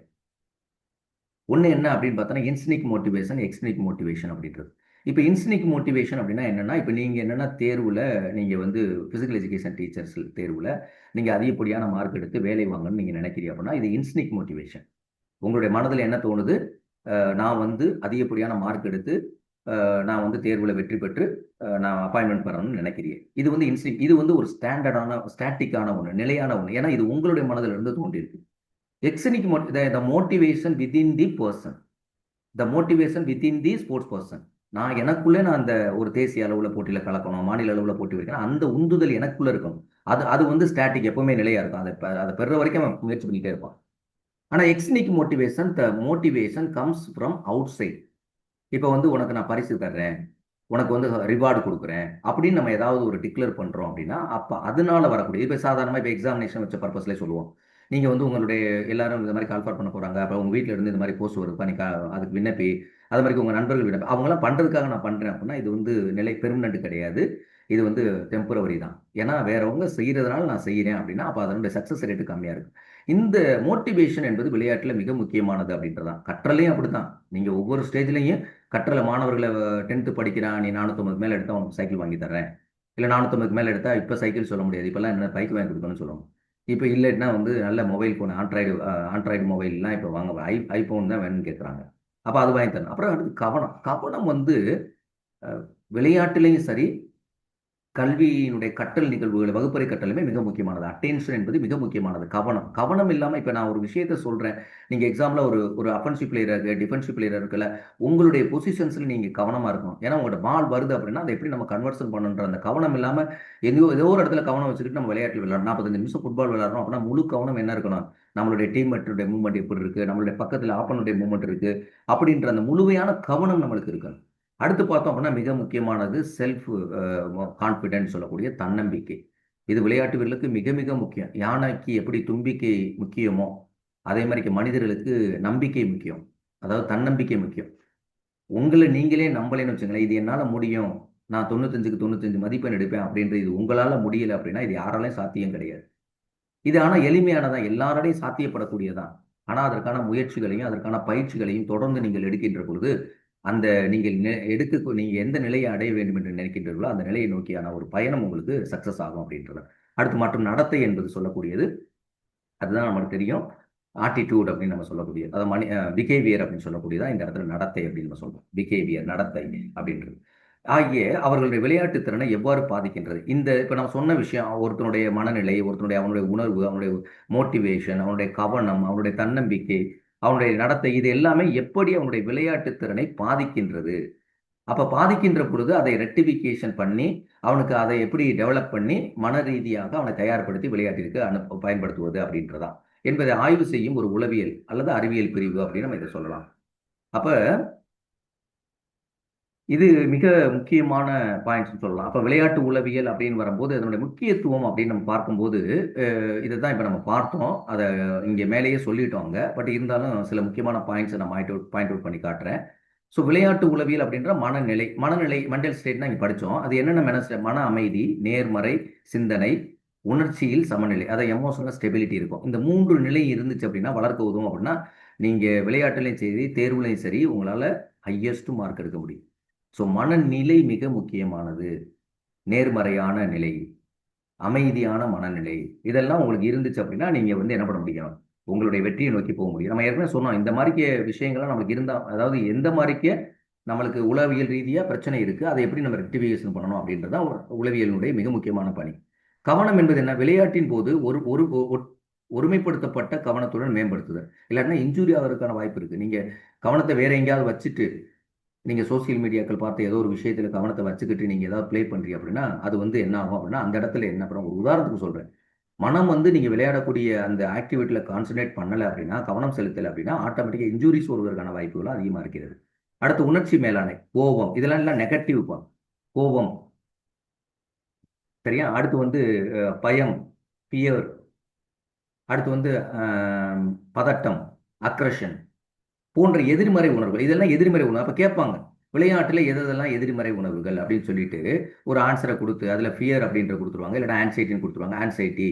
ஒன்று என்ன அப்படின்னு பார்த்தோன்னா இன்ஸ்னிக் மோட்டிவேஷன், எக்ஸ்னிக் மோட்டிவேஷன் அப்படின்றது. இப்போ இன்ஸ்னிக் மோட்டிவேஷன் அப்படின்னா என்னென்னா, இப்போ நீங்கள் என்னென்னா தேர்வில் நீங்கள் வந்து ஃபிசிக்கல் எஜுகேஷன் டீச்சர்ஸ் தேர்வில் நீங்கள் அதிகப்படியான மார்க் எடுத்து வேலை வாங்கணும்னு நீங்கள் நினைக்கிறீங்க அப்படின்னா இது இன்ஸ்னிக் மோட்டிவேஷன். உங்களுடைய மனதில் என்ன தோணுது, நான் வந்து அதிகப்படியான மார்க் எடுத்து நான் வந்து தேர்வில் வெற்றி பெற்று நான் அப்பாயின்மெண்ட் பெறணும்னு நினைக்கிறீங்க. இது வந்து இன்ஸ்டிங், இது வந்து ஒரு ஸ்டாட்டிக்கான ஒன்று, நிலையான ஒன்று. ஏன்னா இது உங்களுடைய மனதில் இருந்து தோன்றியிருக்கு. Extrinsic the motivation within the person, the motivation within the sports person. நான் எனக்குள்ளே நான் அந்த ஒரு தேசிய அளவில் போட்டியில் கலக்கணும், மாநில அளவில் போட்டி வைக்கணும், அந்த உந்துதல் எனக்குள்ளே இருக்கணும். அது அது வந்து ஸ்டாட்டிக், எப்பவுமே நிலையாக இருக்கும். அதை பெற வரைக்கும் அவன் முயற்சி பண்ணிகிட்டே இருப்பான். ஆனால் extrinsic motivation, the motivation comes from outside. இப்போ வந்து உனக்கு நான் பரிசு தர்றேன், உனக்கு வந்து ரிவார்டு கொடுக்குறேன் அப்படின்னு நம்ம ஏதாவது ஒரு டிக்ளேர் பண்ணுறோம் அப்படின்னா, அப்போ அதனால வரக்கூடிய, இப்போ சாதாரணமாக இப்போ எக்ஸாமினேஷன் வச்ச பர்பஸ்லேயே சொல்லுவோம், நீங்கள் வந்து உங்களுடைய எல்லாரும் இந்த மாதிரி கால்ஃபார் பண்ண போகிறாங்க, அப்போ உங்கள் வீட்டில் இருந்து இந்த மாதிரி போஸ்ட் வருதுப்பா, நீ அதுக்கு விண்ணப்பி, அது மாதிரி உங்கள் நண்பர்கள் விண்ணப்பி, அவங்களாம் பண்ணுறதுக்காக நான் பண்ணுறேன் அப்படின்னா இது வந்து நிலை பெர்மனண்ட் கிடையாது, இது வந்து டெம்பரவரி தான். ஏன்னா வேறவங்க செய்கிறதுனால நான் செய்கிறேன் அப்படின்னா அப்போ அதனுடைய சக்ஸஸ் ரேட்டு கம்மியாக இருக்கும். இந்த மோட்டிவேஷன் என்பது விளையாட்டில் மிக முக்கியமானது அப்படின்றதான். கற்றலையும் அப்படித்தான். நீங்கள் ஒவ்வொரு ஸ்டேஜ்லையும் கற்றலை மாணவர்களை 10th படிக்கிறான், நீ 450 மேலே எடுத்தால் உனக்கு சைக்கிள் வாங்கி தரேன், இல்லை 450 மேலே எடுத்தால் இப்போ சைக்கிள் சொல்ல முடியாது, இப்போல்லாம் என்ன பைக் வாங்கி கொடுக்கணும்னு சொல்லணும். இப்போ இல்லைன்னா வந்து நல்ல மொபைல் ஃபோன், ஆண்ட்ராய்டு மொபைல்லாம் இப்போ வாங்க, ஐஃபோன் தான் வேணும்னு கேட்குறாங்க. அப்போ அது வாங்கி தரணும். அப்புறம் அடுத்து கவனம். கவனம் வந்து விளையாட்டுலையும் சரி, கல்வியினுடைய கற்றல் நிகழ்வுகள், வகுப்பறை கற்றலுமே மிக முக்கியமானது. அட்டென்ஷன் என்பது மிக முக்கியமானது. கவனம், கவனம் இல்லாமல் இப்போ நான் ஒரு விஷயத்த சொல்கிறேன், நீங்கள் எக்ஸாமில் ஒரு அஃபென்சிவ் பிளேயர் இருக்குது, டிஃபென்சிவ் பிளேயர் இருக்குல்ல, உங்களுடைய பொசிஷன்ஸில் நீங்கள் கவனமாக இருக்கணும். ஏன்னா உங்களோட பால் வருது அப்படின்னா அதை எப்படி நம்ம கன்வர்ஷன் பண்ணுன்ற அந்த கவனம் இல்லாமல் ஏதோ ஒரு இடத்துல கவனம் வச்சுக்கிட்டு நம்ம விளையாட்டில் விளையாடணும். 45 நிமிஷம் ஃபுட்பால் விளையாடுறோம் அப்படின்னா முழு கவனம் என்ன இருக்கணும், நம்மளுடைய டீம்மேட்டுடைய மூவ்மெண்ட் எப்படி இருக்குது, நம்மளுடைய பக்கத்தில் ஆப்பனுடைய மூவ்மெண்ட் இருக்குது அப்படின்ற அந்த முழுமையான கவனம் நம்மளுக்கு இருக்கணும். அடுத்து பார்த்தோம் அப்படின்னா மிக முக்கியமானது செல்ஃப் கான்ஃபிடென்ஸ் சொல்லக்கூடிய தன்னம்பிக்கை. இது விளையாட்டு வீரர்களுக்கு மிக மிக முக்கியம். யானைக்கு எப்படி தும்பிக்கை முக்கியமோ அதே மாதிரி மனிதர்களுக்கு நம்பிக்கை முக்கியம், அதாவது தன்னம்பிக்கை முக்கியம். உங்களை நீங்களே நம்பலைன்னு வச்சுங்களேன், இது என்னால் முடியும், நான் 95க்கு 95 மதிப்பெண் எடுப்பேன் அப்படின்றது இது உங்களால் முடியலை அப்படின்னா இது யாராலையும் சாத்தியம் கிடையாது. இது ஆனால் எளிமையானதான், எல்லாராலையும் சாத்தியப்படக்கூடியதான். ஆனால் அதற்கான முயற்சிகளையும் அதற்கான பயிற்சிகளையும் தொடர்ந்து நீங்கள் எடுக்கின்ற பொழுது அந்த நீங்கள் நீங்கள் எந்த நிலையை அடைய வேண்டும் என்று நினைக்கின்றீர்களோ அந்த நிலையை நோக்கியான ஒரு பயணம் உங்களுக்கு சக்சஸ் ஆகும் அப்படின்றது. அடுத்து மற்றும் நடத்தை என்பது சொல்லக்கூடியது, அதுதான் நமக்கு தெரியும், ஆட்டிடியூட் அப்படின்னு நம்ம சொல்லக்கூடியது, அதாவது பிஹேவியர் அப்படின்னு சொல்லக்கூடியதான் இந்த இடத்துல நடத்தை அப்படின்னு நம்ம சொல்றோம். பிஹேவியர், நடத்தை அப்படின்றது ஆகிய அவர்களுடைய விளையாட்டு திறனை எவ்வாறு பாதிக்கின்றது. இந்த இப்போ நம்ம சொன்ன விஷயம், ஒருத்தனுடைய மனநிலை, அவனுடைய உணர்வு, அவனுடைய மோட்டிவேஷன், அவனுடைய கவனம், அவனுடைய தன்னம்பிக்கை, அவனுடைய நடத்தை, இது எல்லாமே எப்படி அவனுடைய விளையாட்டு திறனை பாதிக்கின்றது. அப்ப பாதிக்கின்ற பொழுது அதை ரெக்டிஃபிகேஷன் பண்ணி அவனுக்கு அதை எப்படி டெவலப் பண்ணி மன ரீதியாக அவனை தயார்படுத்தி விளையாட்டிற்கு பயன்படுத்துவது அப்படின்றதான் என்பதை ஆய்வு செய்யும் ஒரு உளவியல் அல்லது அறிவியல் பிரிவு அப்படின்னு நம்ம இதை சொல்லலாம். அப்ப இது மிக முக்கியமான பாயிண்ட்ஸ் சொல்லலாம். அப்போ விளையாட்டு உளவியல் அப்படின்னு வரும்போது அதனுடைய முக்கியத்துவம் அப்படின்னு நம்ம பார்க்கும்போது இதை தான் இப்போ நம்ம பார்த்தோம். அதை இங்கே மேலேயே சொல்லிட்டோங்க. பட் இருந்தாலும் சில முக்கியமான பாயிண்ட்ஸை நான் பாயிண்ட் அவுட் பண்ணி காட்டுறேன். ஸோ விளையாட்டு உளவியல் அப்படின்ற மனநிலை மென்டல் ஸ்டேட்னா இங்கே படித்தோம். அது என்னென்ன மன அமைதி, நேர்மறை சிந்தனை, உணர்ச்சியில் சமநிலை, அதை எமோஷனல் ஸ்டெபிலிட்டி இருக்கும். இந்த 3 நிலை இருந்துச்சு அப்படின்னா வளர்க்க உதவும். அப்படின்னா நீங்கள் விளையாட்டுலையும் சரி தேர்வுலையும் சரி உங்களால் ஹையஸ்ட் மார்க் எடுக்க முடியும். ஸோ மனநிலை மிக முக்கியமானது. நேர்மறையான நிலை, அமைதியான மனநிலை, இதெல்லாம் உங்களுக்கு இருந்துச்சு அப்படின்னா நீங்கள் வந்து என்ன பண்ண முடியும், உங்களுடைய வெற்றியை நோக்கி போக முடியும். நம்ம ஏற்கனவே சொன்னோம், இந்த மாதிரிக்கே விஷயங்கள்லாம் நமக்கு இருந்தால், அதாவது எந்த மாதிரிக்கே நம்மளுக்கு உளவியல் ரீதியாக பிரச்சனை இருக்குது, அதை எப்படி நம்ம ரெக்டிஃபிகேஷன் பண்ணணும் அப்படின்றதான் உளவியலினுடைய மிக முக்கியமான பணி. கவனம் என்பது என்ன, விளையாட்டின் போது ஒரு ஒருமைப்படுத்தப்பட்ட கவனத்துடன் மேம்படுத்துதல், இல்லாட்டினா இன்ஜூரி ஆகிறதுக்கான வாய்ப்பு இருக்குது. நீங்கள் கவனத்தை வேற எங்கேயாவது வச்சுட்டு நீங்கள் சோசியல் மீடியாக்கள் பார்த்து ஏதோ ஒரு விஷயத்தில் கவனத்தை வச்சுக்கிட்டு நீங்கள் ஏதாவது ப்ளே பண்ணுறீங்க அப்படின்னா அது வந்து என்ன ஆகும் அப்படின்னா அந்த இடத்துல என்ன பண்ணும், ஒரு உதாரணத்துக்கு சொல்கிறேன், மனம் வந்து நீங்கள் விளையாடக்கூடிய அந்த ஆக்டிவிட்டியில் கான்சன்ட்ரேட் பண்ணலை அப்படின்னா, கவனம் செலுத்தலை அப்படின்னா ஆட்டோமேட்டிக்காக இன்ஜூரிஸ் வருவதற்கான வாய்ப்புகளும் அதிகமாக இருக்கிறது. அடுத்து உணர்ச்சி மேலாண்மை, கோபம், இதெல்லாம் எல்லாம் நெகட்டிவ் பா, கோபம் சரியா. அடுத்து வந்து பயம், ஃபியர். அடுத்து வந்து பதட்டம், அக்ரஷன். போன்ற எதிர்மறை உணர்வுகள். இதெல்லாம் எதிர்மறை உணர்வு. அப்போ கேட்பாங்க, விளையாட்டில் எதெல்லாம் எதிர்மறை உணர்வுகள் அப்படின்னு சொல்லிட்டு ஒரு ஆன்சரை கொடுத்து அதில் ஃபியர் அப்படின்ற கொடுத்துருவாங்க, இல்லைனா ஆன்சைட்டின்னு கொடுத்துருவாங்க. ஆன்சைட்டி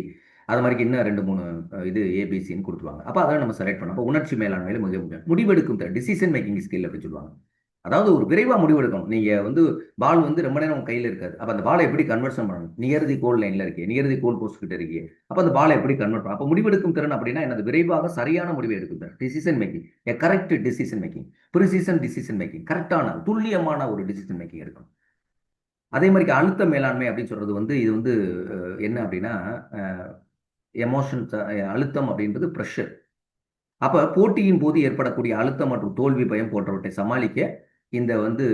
அது மாதிரி இன்னும் 2 3 இது ஏபிசின்னு கொடுத்துருவாங்க. அப்போ அதெல்லாம் நம்ம செலக்ட் பண்ணோம். அப்போ உணர்ச்சி மேலாண்மையில மிக முக்கியம். முடிவெடுக்கும் டிசிஷன் மேக்கிங் ஸ்கில் அப்படின்னு சொல்லுவாங்க. அதாவது ஒரு விரைவாக முடிவெடுக்கணும். நீங்கள் வந்து பால் வந்து ரொம்ப நேரம் உங்க கையில் இருக்காது. அப்போ அந்த பாலை எப்படி கன்வர்ஷன் பண்ணணும்? நியர் தி கோல் லைனில் இருக்கே, நியர் தி கோல் போஸ்ட் கிட்ட இருக்கே, அப்போ அந்த பாலை எப்படி கன்வெர்ட் பண்ணணும்? அப்போ முடிவெடுக்கும் திறன் அப்படின்னா என்னது? விரைவாக சரியான முடிவை எடுக்கும் திறன். Decision making, a correct decision making, precision decision making, கரெக்டான துல்லியமான ஒரு டிசிஷன் மேக்கிங் எடுக்கணும். அதே மாதிரி அழுத்த மேலாண்மை அப்படின்னு சொல்றது வந்து இது வந்து என்ன அப்படின்னா எமோஷன்ஸ், அழுத்தம் அப்படின்றது ப்ரெஷர். அப்ப போட்டியின் போது ஏற்படக்கூடிய அழுத்தம் மற்றும் தோல்வி பயம் போன்றவற்றை சமாளிக்க இந்த வந்து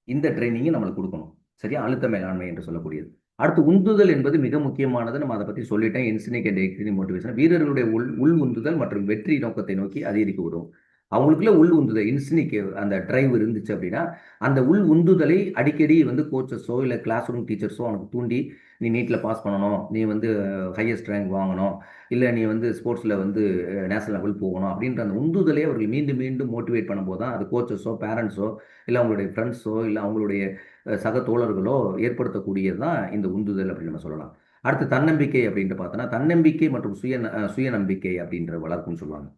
இந்த ட்ரைனிங்கை நம்மளுக்கு கொடுக்கணும். சரியா? அழுத்த மேலாண்மை என்று சொல்லக்கூடியது. அடுத்து உந்துதல் என்பது மிக முக்கியமானது. நம்ம அதை பத்தி சொல்லிட்டேன். இன்ஸ்டிங்க்ட் அண்ட் எக்ஸ்ட்ரீம் மோட்டிவேஷன் வீரர்களுடைய உள் உந்துதல் மற்றும் வெற்றி நோக்கத்தை நோக்கி அதிகரிக்க உதவும். அவங்களுக்குள்ள உள் உந்துதல் இன்ஸ்டிங்க்ட் அந்த டிரைவ் இருந்துச்சு அப்படின்னா அந்த உள் உந்துதலை அடிக்கடி வந்து கோச்சஸோ இல்லை கிளாஸ் ரூம் டீச்சர்ஸோ அவனுக்கு தூண்டி, நீ நீட்டில் பாஸ் பண்ணணும், நீ வந்து ஹையஸ்ட் ரேங்க் வாங்கணும், இல்லை நீ வந்து ஸ்போர்ட்ஸில் வந்து நேஷனல் லெவல் போகணும் அப்படின்ற அந்த உந்துதலை அவர்கள் மீண்டும் மீண்டும் மோட்டிவேட் பண்ணும்போது தான் அது கோச்சஸோ பேரண்ட்ஸோ இல்லை அவங்களுடைய ஃப்ரெண்ட்ஸோ இல்லை அவங்களுடைய சக தோழர்களோ ஏற்படுத்தக்கூடியது தான் இந்த உந்துதல் அப்படின்னு நம்ம சொல்லலாம். அடுத்து தன்னம்பிக்கை அப்படின்ட்டு பார்த்தோன்னா தன்னம்பிக்கை மற்றும் சுயநம்பிக்கை அப்படின்ற வளர்ப்புன்னு சொல்லுவாங்க.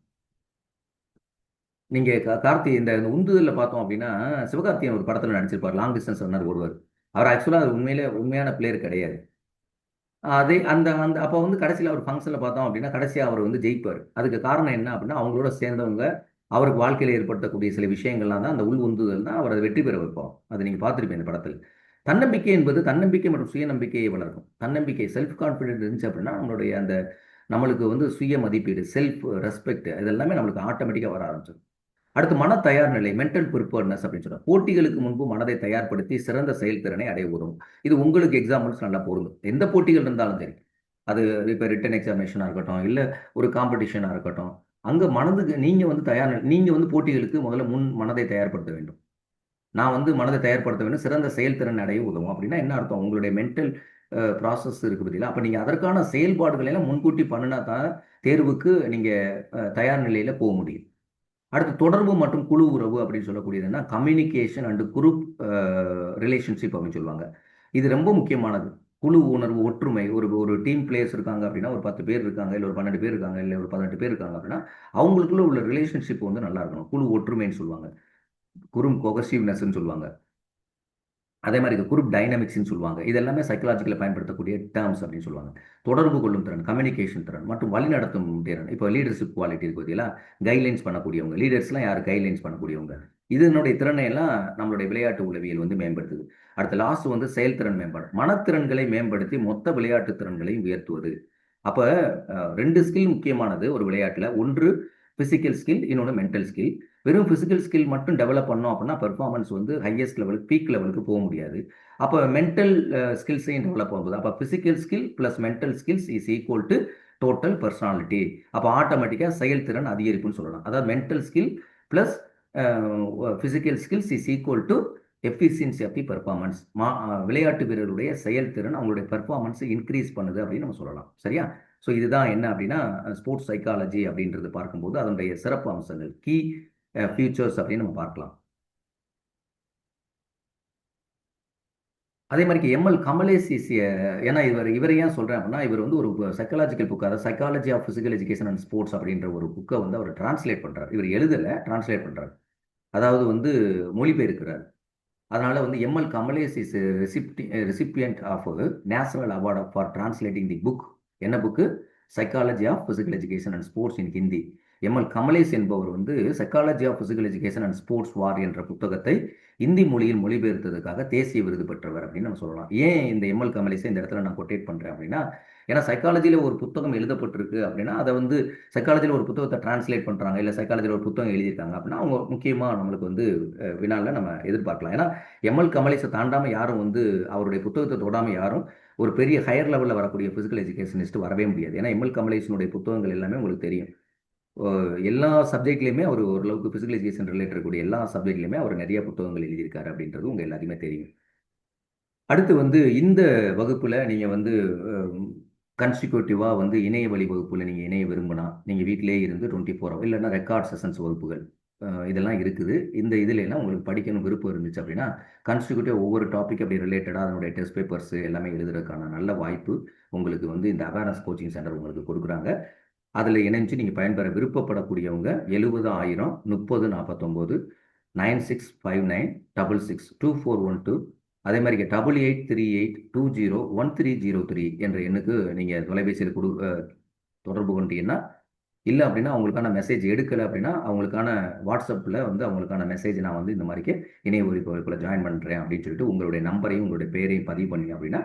நீங்க கார்த்தி இந்த உந்துதல்ல பார்த்தோம் அப்படின்னா சிவகார்த்தியன் ஒரு படத்துல நடிச்சிருப்பார், லாங் டிஸ்டன்ஸ் ரன்னர் ஒருவர். அவர் ஆக்சுவலா அது உண்மையான பிளேயர் கிடையாது. அதே அந்த அந்த அப்போ வந்து கடைசியில் அவர் ஃபங்க்ஷனில் பார்த்தோம் அப்படின்னா கடைசியாக அவர் வந்து ஜெயிப்பார். அதுக்கு காரணம் என்ன அப்படின்னா அவங்களோட சேர்ந்தவங்க அவருக்கு வாழ்க்கையில் ஏற்படுத்தக்கூடிய சில விஷயங்கள்லாம் தான் அந்த உள் உந்துதல் தான் அவரை வெற்றி பெற வைப்போம். அதை நீங்கள் பார்த்துருப்பீங்க இந்த படத்தில். தன்னம்பிக்கை என்பது தன்னம்பிக்கை மற்றும் சுயநம்பிக்கையை வளர்க்கும். தன்னம்பிக்கை செல்ஃப் கான்ஃபிடென்ட் இருந்துச்சு அப்படின்னா நம்மளுடைய அந்த நம்மளுக்கு வந்து சுய மதிப்பீடு, செல்ஃப் ரெஸ்பெக்ட் இதெல்லாமே நம்மளுக்கு ஆட்டோமேட்டிக்காக வர ஆரம்பிச்சிடும். அடுத்து மன தயார் நிலை, மென்டல் ப்ரிப்பேர்னஸ் அப்படின்னு சொல்றாங்க. போட்டிகளுக்கு முன்பு மனதை தயார்படுத்தி சிறந்த செயல்திறனை அடைய உதவும். இது உங்களுக்கு எக்ஸாம்பிள்ஸ் நல்லா பொருந்தும். எந்த போட்டிகள் இருந்தாலும் சரி, அது இப்போ ரிட்டன் எக்ஸாமினேஷனாக இருக்கட்டும், இல்லை ஒரு காம்படிஷனாக இருக்கட்டும், அங்கே மனதுக்கு நீங்கள் வந்து நீங்கள் வந்து போட்டிகளுக்கு முதல்ல மனதை தயார்படுத்த வேண்டும். நான் வந்து மனதை தயார்படுத்த வேண்டும், சிறந்த செயல்திறன் அடைய உதவும். அப்படின்னா என்ன அர்த்தம்? உங்களுடைய மென்டல் ப்ராசஸ் இருக்குது பார்த்தீங்களா? அப்போ நீங்கள் அதற்கான செயல்பாடுகளை எல்லாம் முன்கூட்டி பண்ணினா தான் தேர்வுக்கு நீங்கள் தயார் நிலையில் போக முடியும். அடுத்து தொடர்பு மற்றும் குழு உறவு அப்படின்னு சொல்லக்கூடியதுன்னா கம்யூனிகேஷன் அண்ட் குரூப் ரிலேஷன்ஷிப் அப்படின்னு சொல்லுவாங்க. இது ரொம்ப முக்கியமானது. குழு உணர்வு, ஒற்றுமை. ஒரு ஒரு டீம் பிளேயர்ஸ் இருக்காங்க அப்படின்னா ஒரு 10 பேர் இருக்காங்க, இல்லை ஒரு 12 பேர் இருக்காங்க, இல்லை ஒரு 18 பேர் இருக்காங்க அப்படின்னா அவங்களுக்குள்ள உள்ள ரிலேஷன்ஷிப் வந்து நல்லா இருக்கணும். குழு ஒற்றுமைன்னு சொல்லுவாங்க, குரூப் கொகசிவ்னஸ்ன்னு சொல்லுவாங்க. அதே மாதிரி இது குரூப் டைனமிக்ஸ்னு சொல்லுவாங்க. இது எல்லாமே சைக்கலாஜிக்கலில் பயன்படுத்தக்கூடிய டேர்ம்ஸ் அப்படின்னு சொல்லுவாங்க. தொடர்பு கொள்ளும் திறன், கம்யூனிகேஷன் திறன் மற்றும் வழிநடத்தும் திறன். இப்போ லீடர்ஷிப் குவாலிட்டி இருக்கு பார்த்தீங்களா? கைட்லைன்ஸ் பண்ணக்கூடியவங்க. லீடர்ஸ்லாம் யார்? கைட்லைன்ஸ் பண்ணக்கூடியவங்க. இதனுடைய திறனை எல்லாம் நம்மளுடைய விளையாட்டு உளவியல் வந்து மேம்படுத்துது. அடுத்த லாஸ்ட் வந்து செயல்திறன் மேம்பாடு. மனத்திறன்களை மேம்படுத்தி மொத்த விளையாட்டு திறன்களையும் உயர்த்துவது. அப்போ 2 ஸ்கில் முக்கியமானது ஒரு விளையாட்டில். ஒன்று பிசிக்கல் ஸ்கில், இன்னொன்று மென்டல் ஸ்கில். வெறும் பிசிக்கல் ஸ்கில் மட்டும் டெவலப் பண்ணோம் அப்படின்னா பெர்ஃபார்மன்ஸ் வந்து ஹையஸ்ட் லெவலுக்கு, பீக் லெவலுக்கு போக முடியாது. அப்போ மென்டல் ஸ்கில்ஸையும் டெவலப் பண்ணும்போது அப்போ physical skill plus mental skills is equal to total personality. அப்போ ஆட்டோமேட்டிக்காக செயல்திறன் அதிகரிப்புன்னு சொல்லலாம். அதாவது mental skill plus physical skills is equal to efficiency of the performance. விளையாட்டு வீரருடைய செயல்திறன் அவங்களுடைய பெர்ஃபார்மன்ஸை இன்க்ரீஸ் பண்ணுது அப்படின்னு நம்ம சொல்லலாம். சரியா? ஸோ இதுதான் என்ன அப்படின்னா ஸ்போர்ட்ஸ் சைக்காலஜி அப்படின்றது பார்க்கும்போது அதனுடைய சிறப்பு அம்சங்கள், கீ ஃபியூச்சர்ஸ் அப்படின்னு நம்ம பார்க்கலாம். அதே மாதிரி எம்எல் கமலேஷ் ஏன்னா இவரை ஏன் சொல்றேன் அப்படின்னா இவர் வந்து ஒரு சைக்காலஜிக்கல் புக், அதாவது psychology of physical education and sports அப்படின்ற ஒரு புக்கை வந்து அவர் டிரான்ஸ்லேட் பண்றாரு. இவர் எழுதலை, டிரான்ஸ்லேட் பண்றாரு. அதாவது வந்து மொழிபெயர்க்கிறார். அதனால வந்து ML Kamlesh is recipient of national award for translating the book. என்ன book? Psychology of physical education and sports in Hindi. ML Kamlesh என்பவர் வந்து psychology of physical education and sports war என்ற புத்தகத்தை இந்தி மொழியில் மொழிபெயர்த்ததுக்காக தேசிய விருது பெற்றவர் அப்படின்னு நம்ம சொல்லலாம். ஏன் இந்த எம்எல் கமலேஷை இந்த இடத்துல நான் கொட்டேட் பண்றேன் அப்படின்னா, ஏன்னா சைக்காலஜியில் ஒரு புத்தகம் எழுதப்பட்டிருக்கு அப்படின்னா அதை வந்து சைக்காலஜியில் ஒரு புத்தகத்தை டிரான்ஸ்லேட் பண்ணுறாங்க, இல்லை சைக்காலஜியில் ஒரு புத்தகம் எழுதியிருக்காங்க அப்படின்னா அவங்க முக்கியமாக நம்மளுக்கு வந்து வினால நம்ம எதிர்பார்க்கலாம். ஏன்னா எம்எல் கமலேஷை தாண்டாமல் யாரும் வந்து அவருடைய புத்தகத்தை தொடாமல் யாரும் ஒரு பெரிய ஹையர் லெவலில் வரக்கூடிய ஃபிசிக்கல் எஜுகேஷனிஸ்ட் வரவே முடியாது. ஏன்னா எம்எல் கமலேஷனுடைய புத்தகங்கள் எல்லாமே உங்களுக்கு தெரியும். எல்லா சப்ஜெக்ட்லையுமே அவர் ஓரளவுக்கு ஃபிசிக்கல் எஜுகேஷன் ரிலேட்டட் கூடிய எல்லா சப்ஜெக்ட்லையுமே அவர் நிறைய புத்தகங்கள் எழுதியிருக்காரு அப்படின்றது உங்கள் எல்லாத்தையுமே தெரியும். அடுத்து வந்து இந்த வகுப்பில் நீங்கள் வந்து கன்சிக்யூட்டிவாக வந்து இணைய வழி வகுப்பில் நீங்கள் இணைய விரும்பினா நீங்கள் வீட்டிலே இருந்து 24 ஹவர் இல்லைன்னா ரெக்கார்ட் செஷன்ஸ் வகுப்புகள் இதெல்லாம் இருக்குது. இந்த இதுல எல்லாம் உங்களுக்கு படிக்கணும் விருப்பம் இருந்துச்சு அப்படின்னா கன்சிக்யூட்டிவ் ஒவ்வொரு டாபிக் அப்படி ரிலேட்டடாக அதனுடைய டெஸ்ட் பேப்பர்ஸ் எல்லாமே எழுதுறதுக்கான நல்ல வாய்ப்பு உங்களுக்கு வந்து இந்த அவேர்னஸ் கோச்சிங் சென்டர் உங்களுக்கு கொடுக்குறாங்க. அதில் இணைஞ்சு நீங்கள் பயன்பெற விருப்பப்படக்கூடியவங்க 70,000 3049 9659662412 அதே மாதிரி 8838201303 என்ற எண்ணுக்கு நீங்கள் தொலைபேசியில் தொடர்பு கொண்டீங்கன்னா, இல்லை அப்படின்னா அவங்களுக்கான மெசேஜ் எடுக்கலை அப்படின்னா அவங்களுக்கான வாட்ஸ்அப்பில் வந்து அவங்களுக்கான மெசேஜ் நான் வந்து இந்த மாதிரிக்கு இணைய வகுப்புல ஜாயின் பண்ணுறேன் அப்படின்னு சொல்லிட்டு உங்களுடைய நம்பரையும் உங்களுடைய பெயரையும் பதிவு பண்ணி அப்படின்னா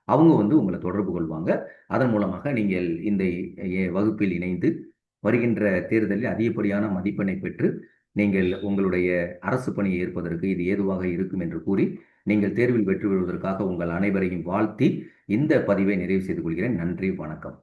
அவங்க வந்து உங்களை தொடர்பு கொள்வாங்க. அதன் மூலமாக நீங்கள் இந்த வகுப்பில் இணைந்து வருகின்ற தேர்தலில் அதிகப்படியான மதிப்பெண்ணை பெற்று நீங்கள் உங்களுடைய அரசு பணியை ஏற்பதற்கு இது ஏதுவாக இருக்கும் என்று கூறி நீங்கள் தேர்வில் வெற்றி பெறுவதற்காக உங்கள் அனைவரையும் வாழ்த்தி இந்த பதிவை நிறைவு செய்து கொள்கிறேன். நன்றி, வணக்கம்.